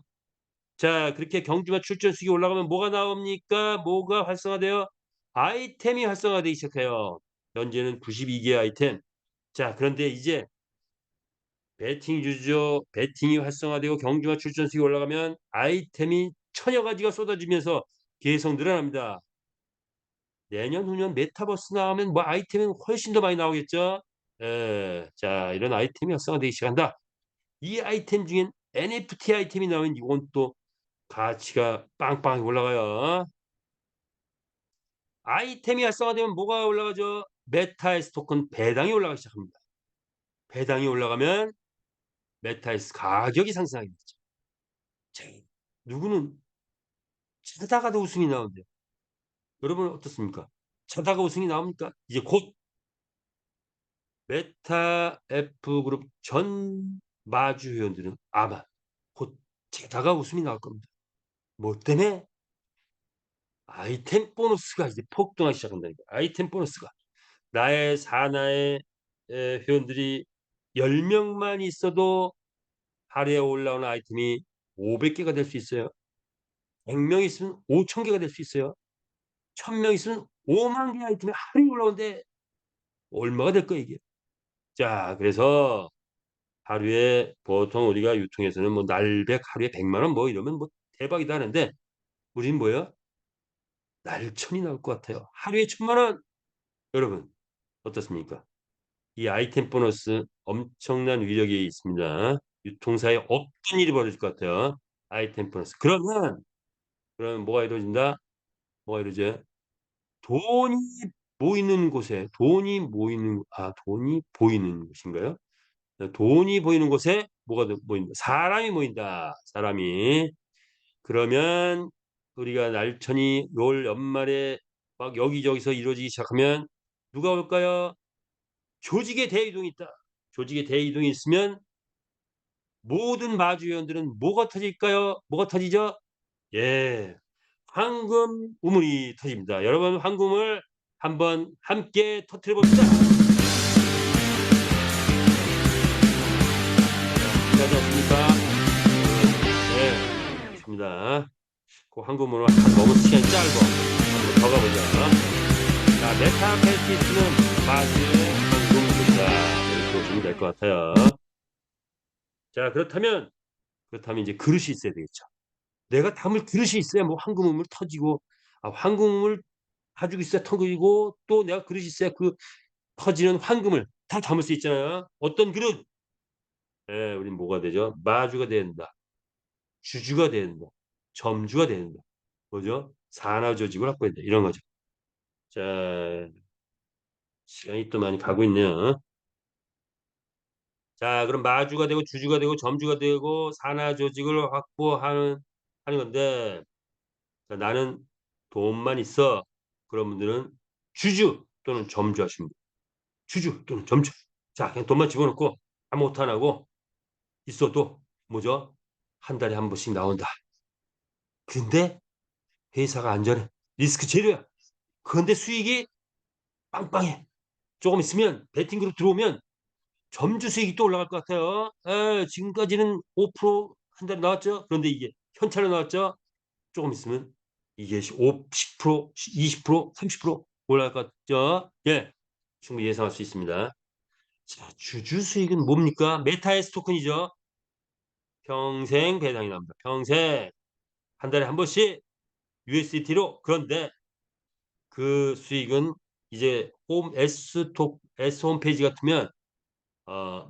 Speaker 1: 자, 그렇게 경주마 출전 수익이 올라가면 뭐가 나옵니까? 뭐가 활성화돼요? 아이템이 활성화되기 시작해요. 현재는 92개 아이템. 자, 그런데 이제 배팅 유저 배팅이 활성화되고 경주마 출전 수익이 올라가면 아이템이 천여 가지가 쏟아지면서 계속 늘어납니다. 내년 후년 메타버스 나오면 뭐 아이템은 훨씬 더 많이 나오겠죠. 예. 자, 이런 아이템이 활성화되기 시작한다. 이 아이템 중엔 NFT 아이템이 나오면 이건 또 가치가 빵빵 올라가요. 아이템이 활성화되면 뭐가 올라가죠? 메타에스 토큰 배당이 올라가기 시작합니다. 배당이 올라가면 메타에스 가격이 상승하게 되죠. 자, 누구는 자다가도 웃음이 나오는데요. 여러분은 어떻습니까? 자다가 웃음이 나옵니까? 이제 곧 메타 F 그룹 전 마주 회원들은 아마 곧 자다가 웃음이 나올 겁니다. 뭐 때문에? 아이템 보너스가 이제 폭등하기 시작한다니까. 아이템 보너스가. 나의 사나의 회원들이 10 명만 있어도 하루에 올라오는 아이템이 500 개가 될 수 있어요. 100명 있으면 5,000 개가 될 수 있어요. 1,000명 있으면 5만 개 아이템이 하루에 올라오는데 얼마가 될까 이게. 자, 그래서 하루에 보통 우리가 유통에서는 뭐 날백 하루에 100만 원 뭐 이러면 뭐 대박이다 하는데 우리는 뭐예요? 날천이 나올 것 같아요. 하루에 1,000만 원. 여러분 어떻습니까? 이 아이템 보너스 엄청난 위력이 있습니다. 유통사에 없던 일이 벌어질 것 같아요. 아이템 보너스. 그러면 뭐가 이루어진다? 뭐가 이루어져요? 돈이 돈이 보이는 곳인가요? 돈이 보이는 곳에 뭐가 모인다? 사람이 모인다. 사람이. 그러면 우리가 날천이 올 연말에 막 여기저기서 이루어지기 시작하면 누가 올까요? 조직의 대이동이 있다. 조직의 대이동이 있으면 모든 마주 회원들은 뭐가 터질까요? 뭐가 터지죠? 예. 황금 우물이 터집니다. 여러분 황금을 한번 함께 터뜨려 봅시다. 준비하지 않습니까? 네. 좋습니다. 그 황금으로 너무 시간이 짧아. 한번 더 가보자. 자, 메타페시스는 마주의 황금물이다. 이렇게 보시면 될 것 같아요. 자, 그렇다면 이제 그릇이 있어야 되겠죠. 내가 담을 그릇이 있어야 뭐 황금음을 터지고 황금음을 가지고 있어야 터지고 또 내가 그릇이 있어야 그 터지는 황금을 다 담을 수 있잖아요. 어떤 그릇? 예, 우린 뭐가 되죠? 마주가 된다. 주주가 된다. 점주가 된다. 뭐죠? 산화 조직을 확보한다 이런 거죠. 자, 시간이 또 많이 가고 있네요. 자, 그럼 마주가 되고 주주가 되고 점주가 되고 산하 조직을 하는 건데 자, 나는 돈만 있어. 그런 분들은 주주 또는 점주 하시면 돼요. 주주 또는 점주. 자, 그냥 돈만 집어넣고 아무것도 안 하고 있어도 뭐죠? 한 달에 한 번씩 나온다. 근데 회사가 안전해. 리스크 제로야. 그런데 수익이 빵빵해. 조금 있으면 베팅그룹 들어오면 점주 수익이 또 올라갈 것 같아요. 지금까지는 5% 한 달에 나왔죠? 그런데 이게 현찰로 나왔죠? 조금 있으면 이게 10% 20% 30% 올라갈 것 같죠? 예. 충분히 예상할 수 있습니다. 자, 주주 수익은 뭡니까? 메타에스 토큰이죠. 평생 배당이 납니다. 평생 한 달에 한 번씩 USDT로. 그런데 그 수익은 이제 S 홈페이지 같으면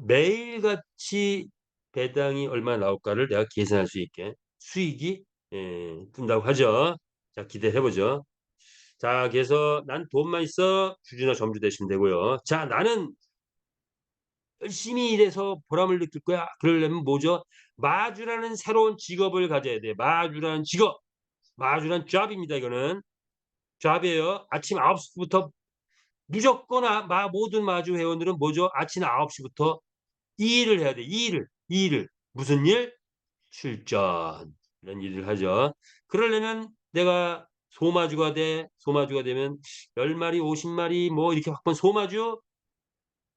Speaker 1: 매일같이 배당이 얼마나 나올까를 내가 계산할 수 있게 수익이 뜬다고 하죠. 자, 기대해 보죠. 자, 그래서 "난 돈만 있어." 주주나 점주 되시면 되고요. 자, "나는 열심히 일해서 보람을 느낄 거야." 그러려면 뭐죠? 마주라는 새로운 직업을 가져야 돼요. 마주라는 직업. 마주란 job입니다 이거는. job이에요. 아침 9시 부터 무조건 모든 마주 회원들은 뭐죠? 아침 9시 부터 이 일을 해야 돼. 이 일을. 무슨 일? 출전. 이런 일을 하죠. 그러려면 내가 소마주가 되면 10 마리, 50 마리 뭐 이렇게 확보한 소마주.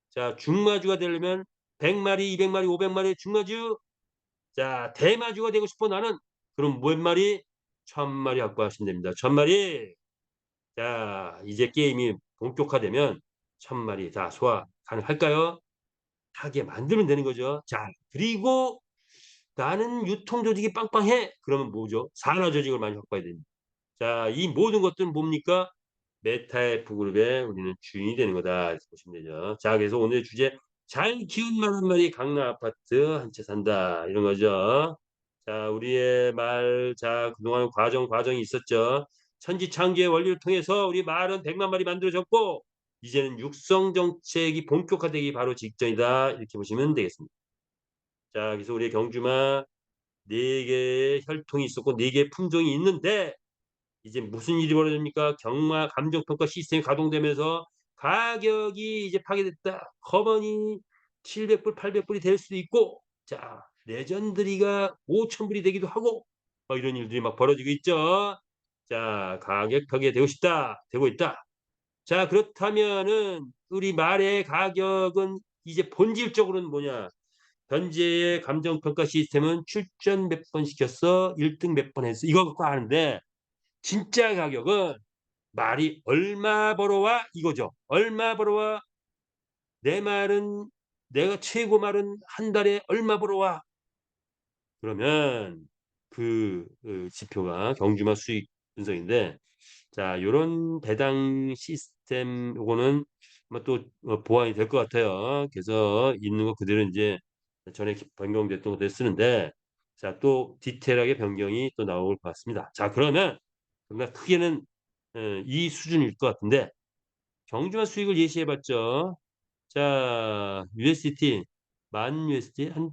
Speaker 1: 자, 중마주가 되려면 100 마리, 200 마리, 500 마리의 중마주. 자, 대마주가 되고 싶어 나는. 그럼 몇 마리? 1000 마리 확보하시면 됩니다. 1000 마리. 자, 이제 게임이 본격화되면 1000 마리 다 소화 가능할까요? 하게 만들면 되는 거죠. 자, 그리고 '나는 유통 조직이 빵빵해.' 그러면 뭐죠? 산화 조직을 많이 확보해야 됩니다. 자, 이 모든 것들은 뭡니까? 메타F 그룹의 우리는 주인이 되는 거다 이렇게 보시면 되죠. 자, 그래서 오늘의 주제 "잘 기운만 한 마리 강남 아파트 한 채 산다." 이런 거죠. 자, 우리의 말 자 그동안 과정이 있었죠. 천지창조의 원리를 통해서 우리 말은 100만 마리 만들어졌고 이제는 육성 정책이 본격화되기 바로 직전이다 이렇게 보시면 되겠습니다. 자, 그래서 우리의 경주마 4 개의 혈통이 있었고 4 개의 품종이 있는데 이제 무슨 일이 벌어집니까? 경마 감정평가 시스템이 가동되면서 가격이 이제 파괴됐다. 커머니 700불 800불이 될 수도 있고 자 레전드리가 5,000불이 되기도 하고 이런 일들이 막 벌어지고 있죠. 자, 가격 파괴되고 싶다. 되고 있다. 자, 그렇다면은 우리 말의 가격은 이제 본질적으로는 뭐냐? 현재의 감정평가 시스템은 출전 몇 번 시켰어? 1등 몇 번 했어? 이거 갖고 하는데 진짜 가격은 말이 "얼마 벌어와?" 이거죠. "얼마 벌어와?" 내 말은 내가 최고 말은 "한 달에 얼마 벌어와?" 그러면 그 지표가 경주마 수익 분석인데 자 요런 배당 시스템 요거는 아마 또 보완이 될 것 같아요. 그래서 있는 거 그대로 인제 전에 변경됐던 것대로 쓰는데 자 또 디테일하게 변경이 또 나올 것 같습니다. 자, 그러면 크게는 이 수준일 것 같은데 경주마 수익을 예시해 봤죠. 자, USDT 10,000 USD 한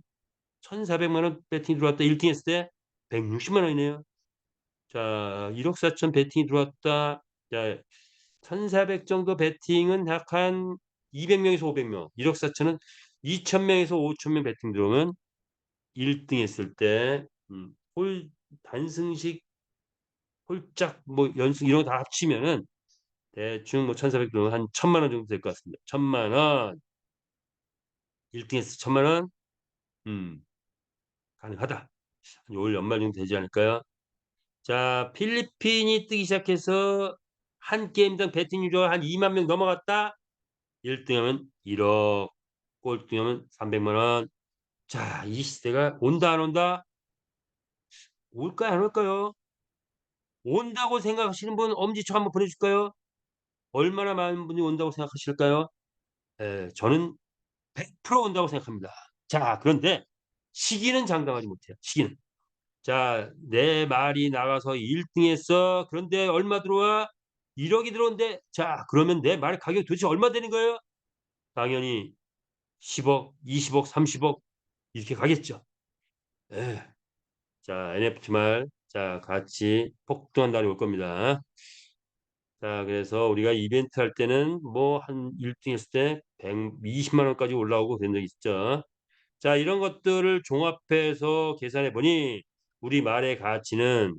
Speaker 1: 1,400만 원 배팅이 들어왔다 1등 했을 때 160만 원이네요. 자, 1억 4천 배팅이 들어왔다. 자, 1,400 정도 배팅은 약 한 200 명에서 500 명, 1억 4천은 2,000 명에서 5,000명 배팅 들어오면 1등 했을 때 홀 단승식, 홀짝 뭐 연승 이런 거 다 합치면은 대충 뭐 1,400 들어오면 한 1,000만 원 정도 될 것 같습니다. 1,000만 원. 1등 했을 때 1,000만 원. 음 가능하다. 한 올 연말 정도 되지 않을까요? 자, 필리핀이 뜨기 시작해서 한 게임당 배팅 유저가 한 2만 명 넘어갔다. 1등 하면 1억, 꼴등하면 300만 원. 자, 이 시대가 온다 안 온다? 올까요 안 올까요? 온다고 생각하시는 분 엄지척 한번 보내 줄까요? 얼마나 많은 분이 온다고 생각하실까요? 예, 저는 100% 온다고 생각합니다. 자, 그런데 시기는 장담하지 못해요, 시기는. 자, 내 말이 나가서 1등 했어. 그런데 얼마 들어와? 1 억이 들어온대. 자, 그러면 내 말 가격이 도대체 얼마 되는 거예요? 당연히 10 억, 20 억, 30억 이렇게 가겠죠. 예. 자, NFT 말 자 같이 폭등한 날이 올 겁니다. 자, 그래서 우리가 이벤트 할 때는 뭐 한 1등 했을 때 120만 원까지 올라오고 그런 적이 있죠. 자, 이런 것들을 종합해서 계산해 보니 우리 말의 가치는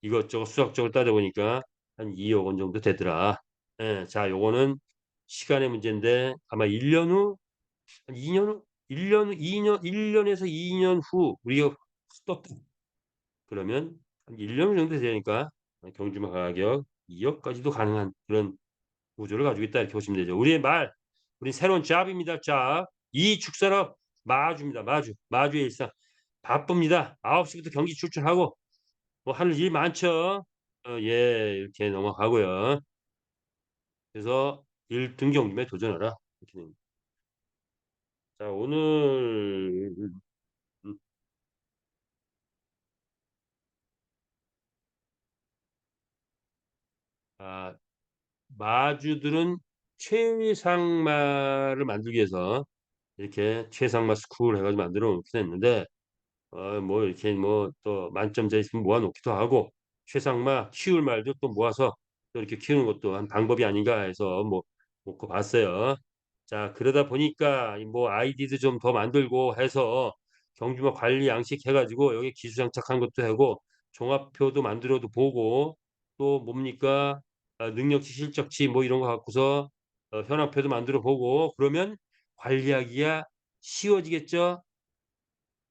Speaker 1: 이것저것 수학적으로 따져 보니까 한 2억 원 정도 되더라. 예. 자, 요거는 시간의 문제인데 아마 1년 후, 한 2년 후, 1년 후, 2년 1 년에서 2년 후 우리가 떴다. 그러면 한 1년 정도 되니까 경주마 가격 2억까지도 가능한 그런 구조를 가지고 있다 이렇게 보시면 되죠. 우리 새로운 잡입니다. 잡. 이 축산업 마주입니다. 마주. 마주의 일상. 바쁩니다. 9시 시부터 경기 출출하고 뭐 하늘 일 많죠. 예, 이렇게 넘어가고요. 그래서 1등 경주에 도전하라. 이렇게 됩니다. 자, 오늘 음, 아, 마주들은 최상마를 만들기 위해서 이렇게 최상마 스쿨 해가지고 만들어 놓긴 했는데 뭐 이렇게 뭐 또 만점자 있으면 모아 놓기도 하고 최상마 키울 말도 또 모아서 또 이렇게 키우는 것도 한 방법이 아닌가 해서 뭐 놓고 봤어요. 자, 그러다 보니까 뭐 아이디도 좀 더 만들고 해서 경주마 관리 양식 해가지고 여기 기수 장착한 것도 하고 종합표도 만들어도 보고 또 뭡니까 능력치 실적치 뭐 이런 거 갖고서 현황표도 만들어 보고 그러면 관리하기가 쉬워지겠죠.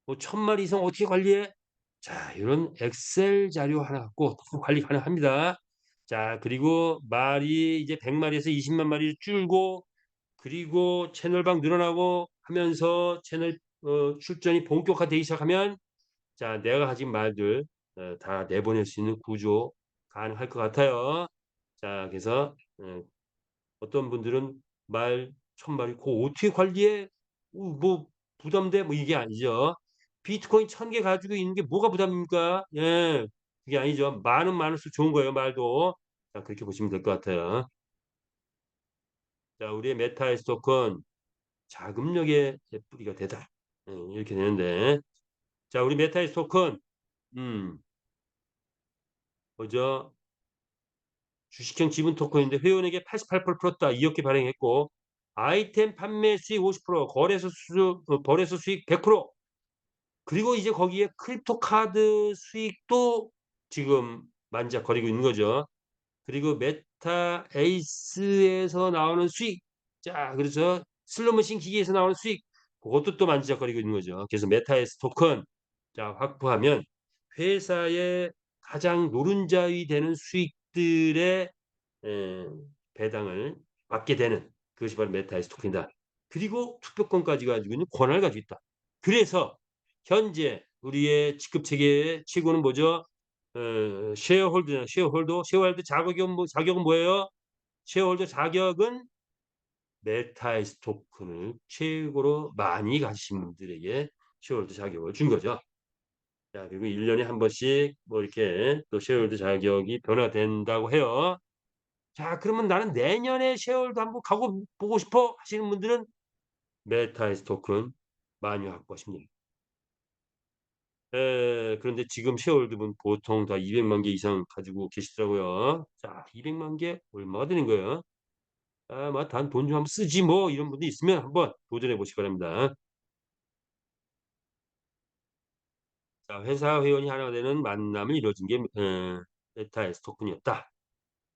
Speaker 1: 뭐 1,000마리 이상 어떻게 관리해? 자, 이런 엑셀 자료 하나 갖고 관리 가능합니다. 자, 그리고 말이 이제 100마리에서 20만 마리 줄고 그리고 채널방 늘어나고 하면서 채널 출전이 본격화되기 시작하면 자, 내가 가진 말들 다 내보낼 수 있는 구조 가능할 것 같아요. 자, 그래서 어떤 분들은 말 1,000마리 그거 어떻게 관리해? 뭐 부담돼? 뭐 이게 아니죠. 비트코인 1,000개 가지고 있는 게 뭐가 부담입니까? 예. 그게 아니죠. 많은 많을수록 좋은 거예요, 말도. 자, 그렇게 보시면 될 것 같아요. 자, 우리의 메타에스 토큰 자금력의 뿌리가 되다. 이렇게 되는데. 자, 우리 메타에스 토큰 음, 뭐죠? 주식형 지분 토큰인데 회원에게 88% 풀었다. 2억 개 발행했고 아이템 판매 수익 50%, 거래소 수익 100%. 그리고 이제 거기에 크립토 카드 수익도 지금 만지작거리고 있는 거죠. 그리고 메타 에이스에서 나오는 수익. 자, 그래서 슬롯머신 기기에서 나오는 수익. 그것도 또 만지작거리고 있는 거죠. 그래서 메타 에이스 토큰 자, 확보하면 회사의 가장 노른자위 되는 수익들의 에, 배당을 받게 되는 그것이 바로 메타에이스 토큰이다. 그리고 투표권까지 가지고 있는 권한을 가지고 있다. 그래서 현재 우리의 지급 체계의 최고는 뭐죠? 쉐어홀드잖아요. 쉐어홀드 자격은 뭐예요? 쉐어홀드 자격은 메타에이스 토큰을 최고로 많이 가지신 분들에게 쉐어홀드 자격을 준 거죠. 자, 그리고 1년에 한 번씩 뭐 이렇게 또 쉐어홀드 자격이 변화된다고 해요. 자, 그러면 나는 내년에 쉐어홀드 한번 가고 보고 싶어 하시는 분들은 메타에이스 토큰 많이 확보하십니다. 그런데 지금 쉐어홀드분 보통 다 200만 개 이상 가지고 계시더라고요. 자, 200만 개 얼마가 되는 거예요? 뭐 단 돈 좀 한번 쓰지 뭐 이런 분도 있으면 한번 도전해 보시기 바랍니다. 자, 회사 회원이 하나가 되는 만남을 이루어진 게 메타에스 토큰이었다.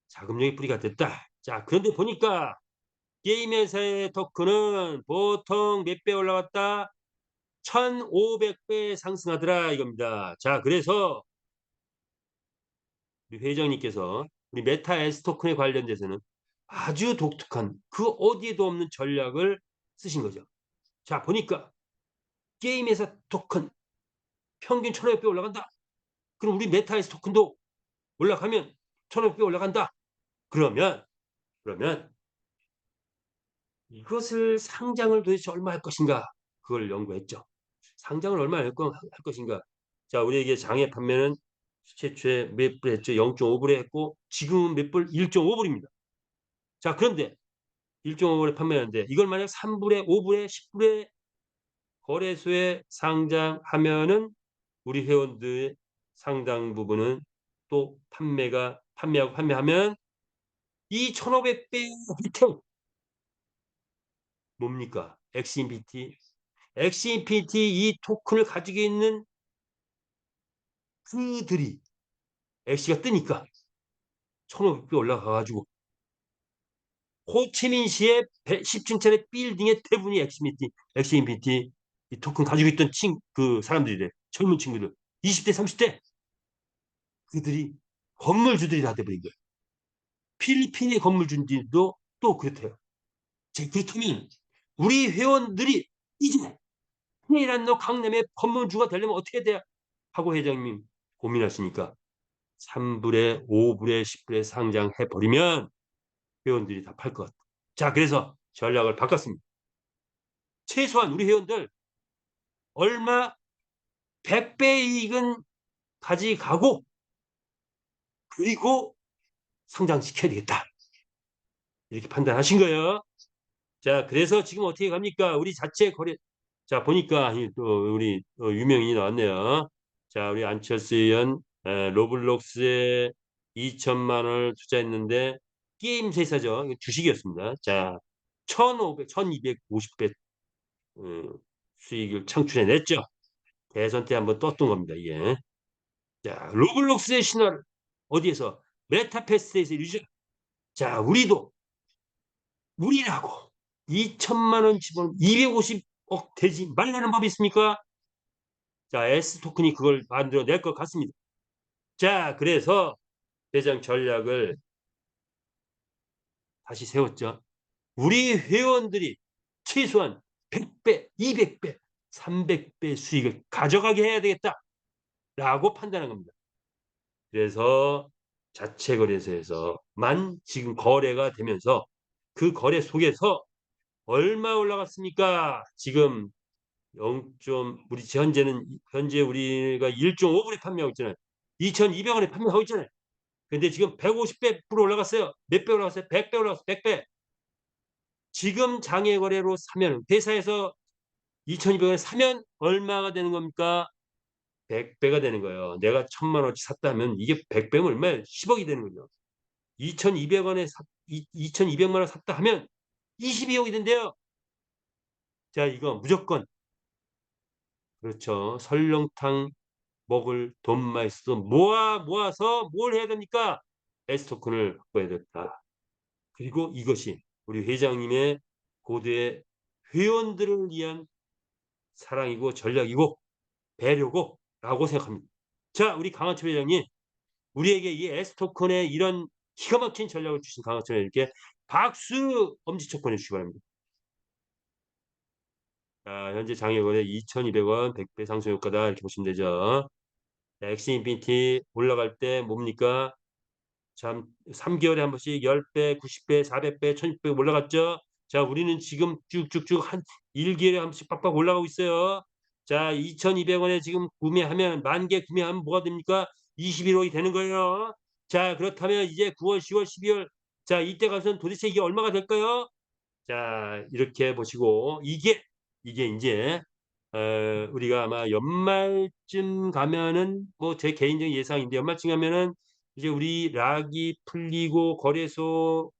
Speaker 1: 자금력의 뿌리가 됐다. 자, 그런데 보니까 게임 회사의 토큰은 보통 몇 배 올라갔다? 1,500배 상승하더라 이겁니다. 자, 그래서 우리 회장님께서 우리 메타에스 토큰에 관련돼서는 아주 독특한 그 어디에도 없는 전략을 쓰신 거죠. 자, 보니까 게임 회사 토큰 평균 1,500배 올라간다. 그럼 우리 메타에스 토큰도 올라가면 1,500배 올라간다. 그러면 이것을 상장을 도대체 얼마 할 것인가? 그걸 연구했죠. 상장을 얼마 할 것인가? 자, 우리에게 장외 판매는 최초에 몇 불 했죠? 0.5불에 했고 지금은 몇 불? 1.5불입니다. 자, 그런데 1.5불에 판매하는데 이걸 만약 3불에 5불에 10불에 거래소에 상장하면은 우리 회원들의 상당 부분은 또 판매하면 이 1,500배 밑에 뭡니까? 엑스인피니티. 엑스인피니티 이 토큰을 가지고 있는 그들이 엑시가 뜨니까 1,500배 올라가 가지고 호치민시의 10층짜리 빌딩의 대부분이 엑스인피니티 이 토큰 가지고 있던 그 사람들이래. 젊은 친구들. 20대, 30대 그들이 건물주들이 다 돼버린 거예요. 필리핀의 건물주들도 또 그렇대요. 자, 그렇다면 우리 회원들이 이제 테헤란로 강남의 건물주가 되려면 어떻게 돼야 하고 회장님 고민하시니까 3불에 5불에 10불에 상장해버리면 회원들이 다 팔 것 같아요. 자, 그래서 전략을 바꿨습니다. 최소한 우리 회원들 얼마 100배 이익은 가져가고 그리고 상장시켜야 되겠다. 이렇게 판단하신 거예요. 자, 그래서 지금 어떻게 갑니까? 우리 자체 거래. 자, 보니까 또 우리 유명인이 나왔네요. 자, 우리 안철수 의원 로블록스에 2천만 원을 투자했는데 게임 회사죠. 주식이었습니다. 자, 1,500, 1,250배 수익을 창출해냈죠. 대선 때 한번 떴던 겁니다. 이게. 자, 로블록스의 신화를 어디에서? 메타패스에서 이루죠. 자, 우리라고 2천만 원 집어넣으면 250억 되지 말라는 법이 있습니까? 자, S토큰이 그걸 만들어낼 것 같습니다. 자, 그래서 대장 전략을 다시 세웠죠. 우리 회원들이 최소한 100배, 200배, 300배 수익을 가져가게 해야 되겠다라고 판단한 겁니다. 그래서 자체 거래소에서만 지금 거래가 되면서 그 거래 속에서 얼마 올라갔습니까? 지금 0. 우리 현재 우리가 1.5불에 판매하고 있잖아요. 2,200원에 판매하고 있잖아요. 근데 지금 150배 올라갔어요. 몇 배 올라갔어요? 100배 올라갔어요. 100배. 지금 장외 거래로 사면 회사에서 2,200원에 사면 얼마가 되는 겁니까? 100배가 되는 거예요. 내가 1,000만 원치 샀다면 이게 100배면 얼마예요? 10억이 되는 거죠. 2,200원에 2,200만 원 샀다 하면 22억이 된대요. 자, 이거 무조건 그렇죠. 설렁탕 먹을 돈만 있어도 모아서 뭘 해야 됩니까? S토큰을 확보해야 된다. 그리고 이것이 우리 회장님의 고대 회원들을 위한 사랑이고 전략이고 배려고 라고 생각합니다. 자, 우리 강한철 회장님, 우리에게 이 S토큰의 이런 기가 막힌 전략을 주신 강한철 회장님께 박수 엄지척 보내주시기 바랍니다. 자, 현재 장외거래 2,200원 100배 상승 효과다 이렇게 보시면 되죠. 엑시 인피니티 올라갈 때 뭡니까? 참 3개월에 한 번씩 10배, 90배, 400배, 1600 올라갔죠. 자, 우리는 지금 쭉쭉쭉 한 1개월에 한 번씩 빡빡 올라가고 있어요. 자, 2,200원에 지금 구매하면 10,000개 구매하면 뭐가 됩니까? 21억이 되는 거예요. 자, 그렇다면 이제 9월, 10월, 12월 자, 이때 가서는 도대체 이게 얼마가 될까요? 자, 이렇게 보시고 이게 이제 우리가 아마 연말쯤 가면은 뭐 제 개인적인 예상인데 연말쯤 가면은 이제 우리 락이 풀리고 거래소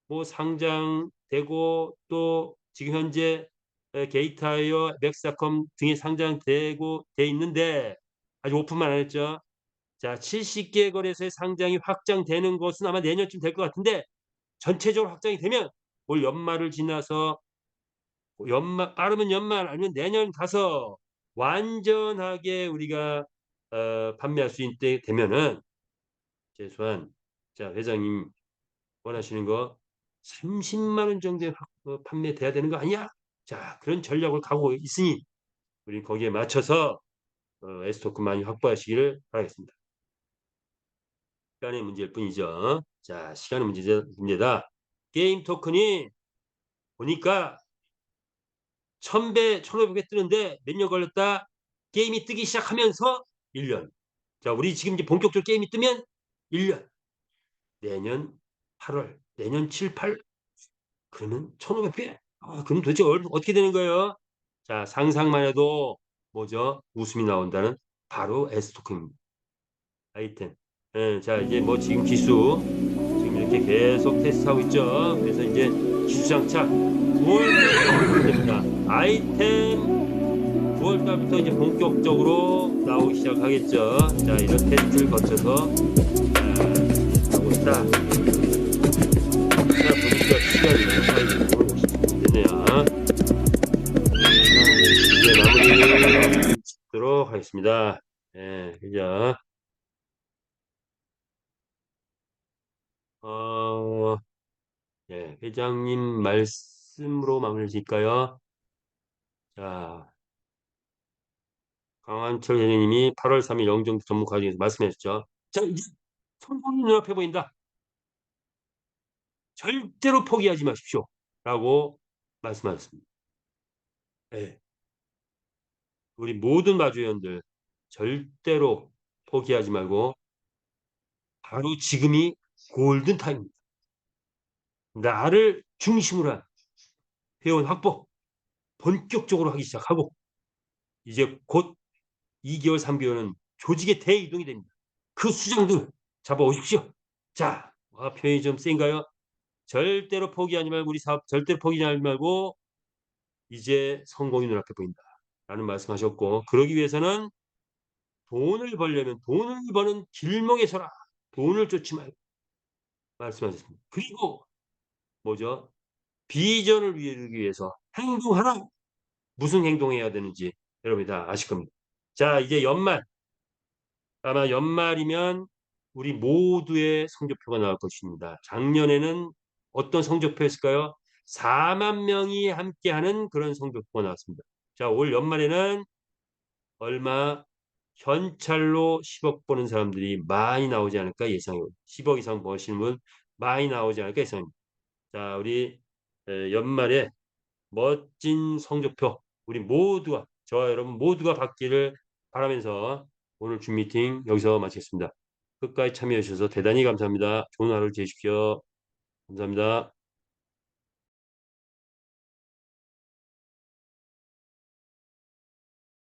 Speaker 1: 뭐 상장되고 또 지금 현재 게이트와이어, 맥사컴 등이 상장되고 돼 있는데 아직 오픈만 안 했죠. 자, 70개 거래소의 상장이 확장되는 것은 아마 내년쯤 될 것 같은데 전체적으로 확장이 되면 올 연말을 지나서 빠르면 연말 아니면 내년 가서 완전하게 우리가 판매할 수 있게 되면은 최소한 자, 회장님 원하시는 거 30만 원 정도에 판매돼야 되는 거 아니야? 자, 그런 전략을 가고 있으니 우리 거기에 맞춰서 S토큰 많이 확보하시기를 바라겠습니다. 시간의 문제일 뿐이죠. 자, 시간의 문제다. 게임 토큰이 보니까 1,000배, 1,500배 뜨는데 몇 년 걸렸다? 게임이 뜨기 시작하면서 1년. 자, 우리 지금 이제 본격적으로 게임이 뜨면 1년. 내년 8월, 내년 7, 8. 그러면 1,500배? 아, 그럼 도대체 어떻게 되는 거예요? 자, 상상만 해도 뭐죠? 웃음이 나온다는 바로 S토큰입니다. 아이템. 예, 자, 이제 뭐 지금 기수 지금 이렇게 계속 테스트하고 있죠. 그래서 이제 기수 장착 9월 됩니다. 아이템 9월 달부터 이제 본격적으로 나오기 시작하겠죠. 자, 이런 테스트를 거쳐서 하고 있다. 자, 보니까 시간이 됐네요. 이제 마무리 짓도록 하겠습니다. 예, 그죠? 어, 예, 회장님 말씀으로 마무리 질까요? 자, 강한철 회장님이 8월 3일 영정 전문 과정에서 말씀하셨죠. 자, 이제 성공이 눈앞에 보인다. 절대로 포기하지 마십시오. 라고 말씀하셨습니다. 예, 우리 모든 마주위원들 절대로 포기하지 말고 바로 지금이 골든 타임입니다. 나를 중심으로 한 회원 확보 본격적으로 하기 시작하고 이제 곧 2개월, 3개월은 조직의 대이동이 됩니다. 그 수장들 잡아오십시오. 자, 표현이 좀 센가요? 절대로 포기하지 말고 우리 사업 절대로 포기하지 말고 이제 성공이 눈앞에 보인다. 라는 말씀하셨고 그러기 위해서는 돈을 벌려면 돈을 버는 길목에 서라. 돈을 쫓지 말고 말씀하셨습니다. 그리고 뭐죠? 비전을 이루기 위해서 행동하라. 무슨 행동해야 되는지 여러분이 다 아실 겁니다. 자, 이제 연말 아마 연말이면 우리 모두의 성적표가 나올 것입니다. 작년에는 어떤 성적표였을까요? 4만 명이 함께하는 그런 성적표가 나왔습니다. 자, 올 연말에는 얼마 현찰로 10억 버는 사람들이 많이 나오지 않을까 예상해요. 10억 이상 버시는 분 많이 나오지 않을까 예상합니다. 자, 우리 연말에 멋진 성적표 우리 모두가 저와 여러분 모두가 받기를 바라면서 오늘 줌 미팅 여기서 마치겠습니다. 끝까지 참여해 주셔서 대단히 감사합니다. 좋은 하루 되십시오. 감사합니다.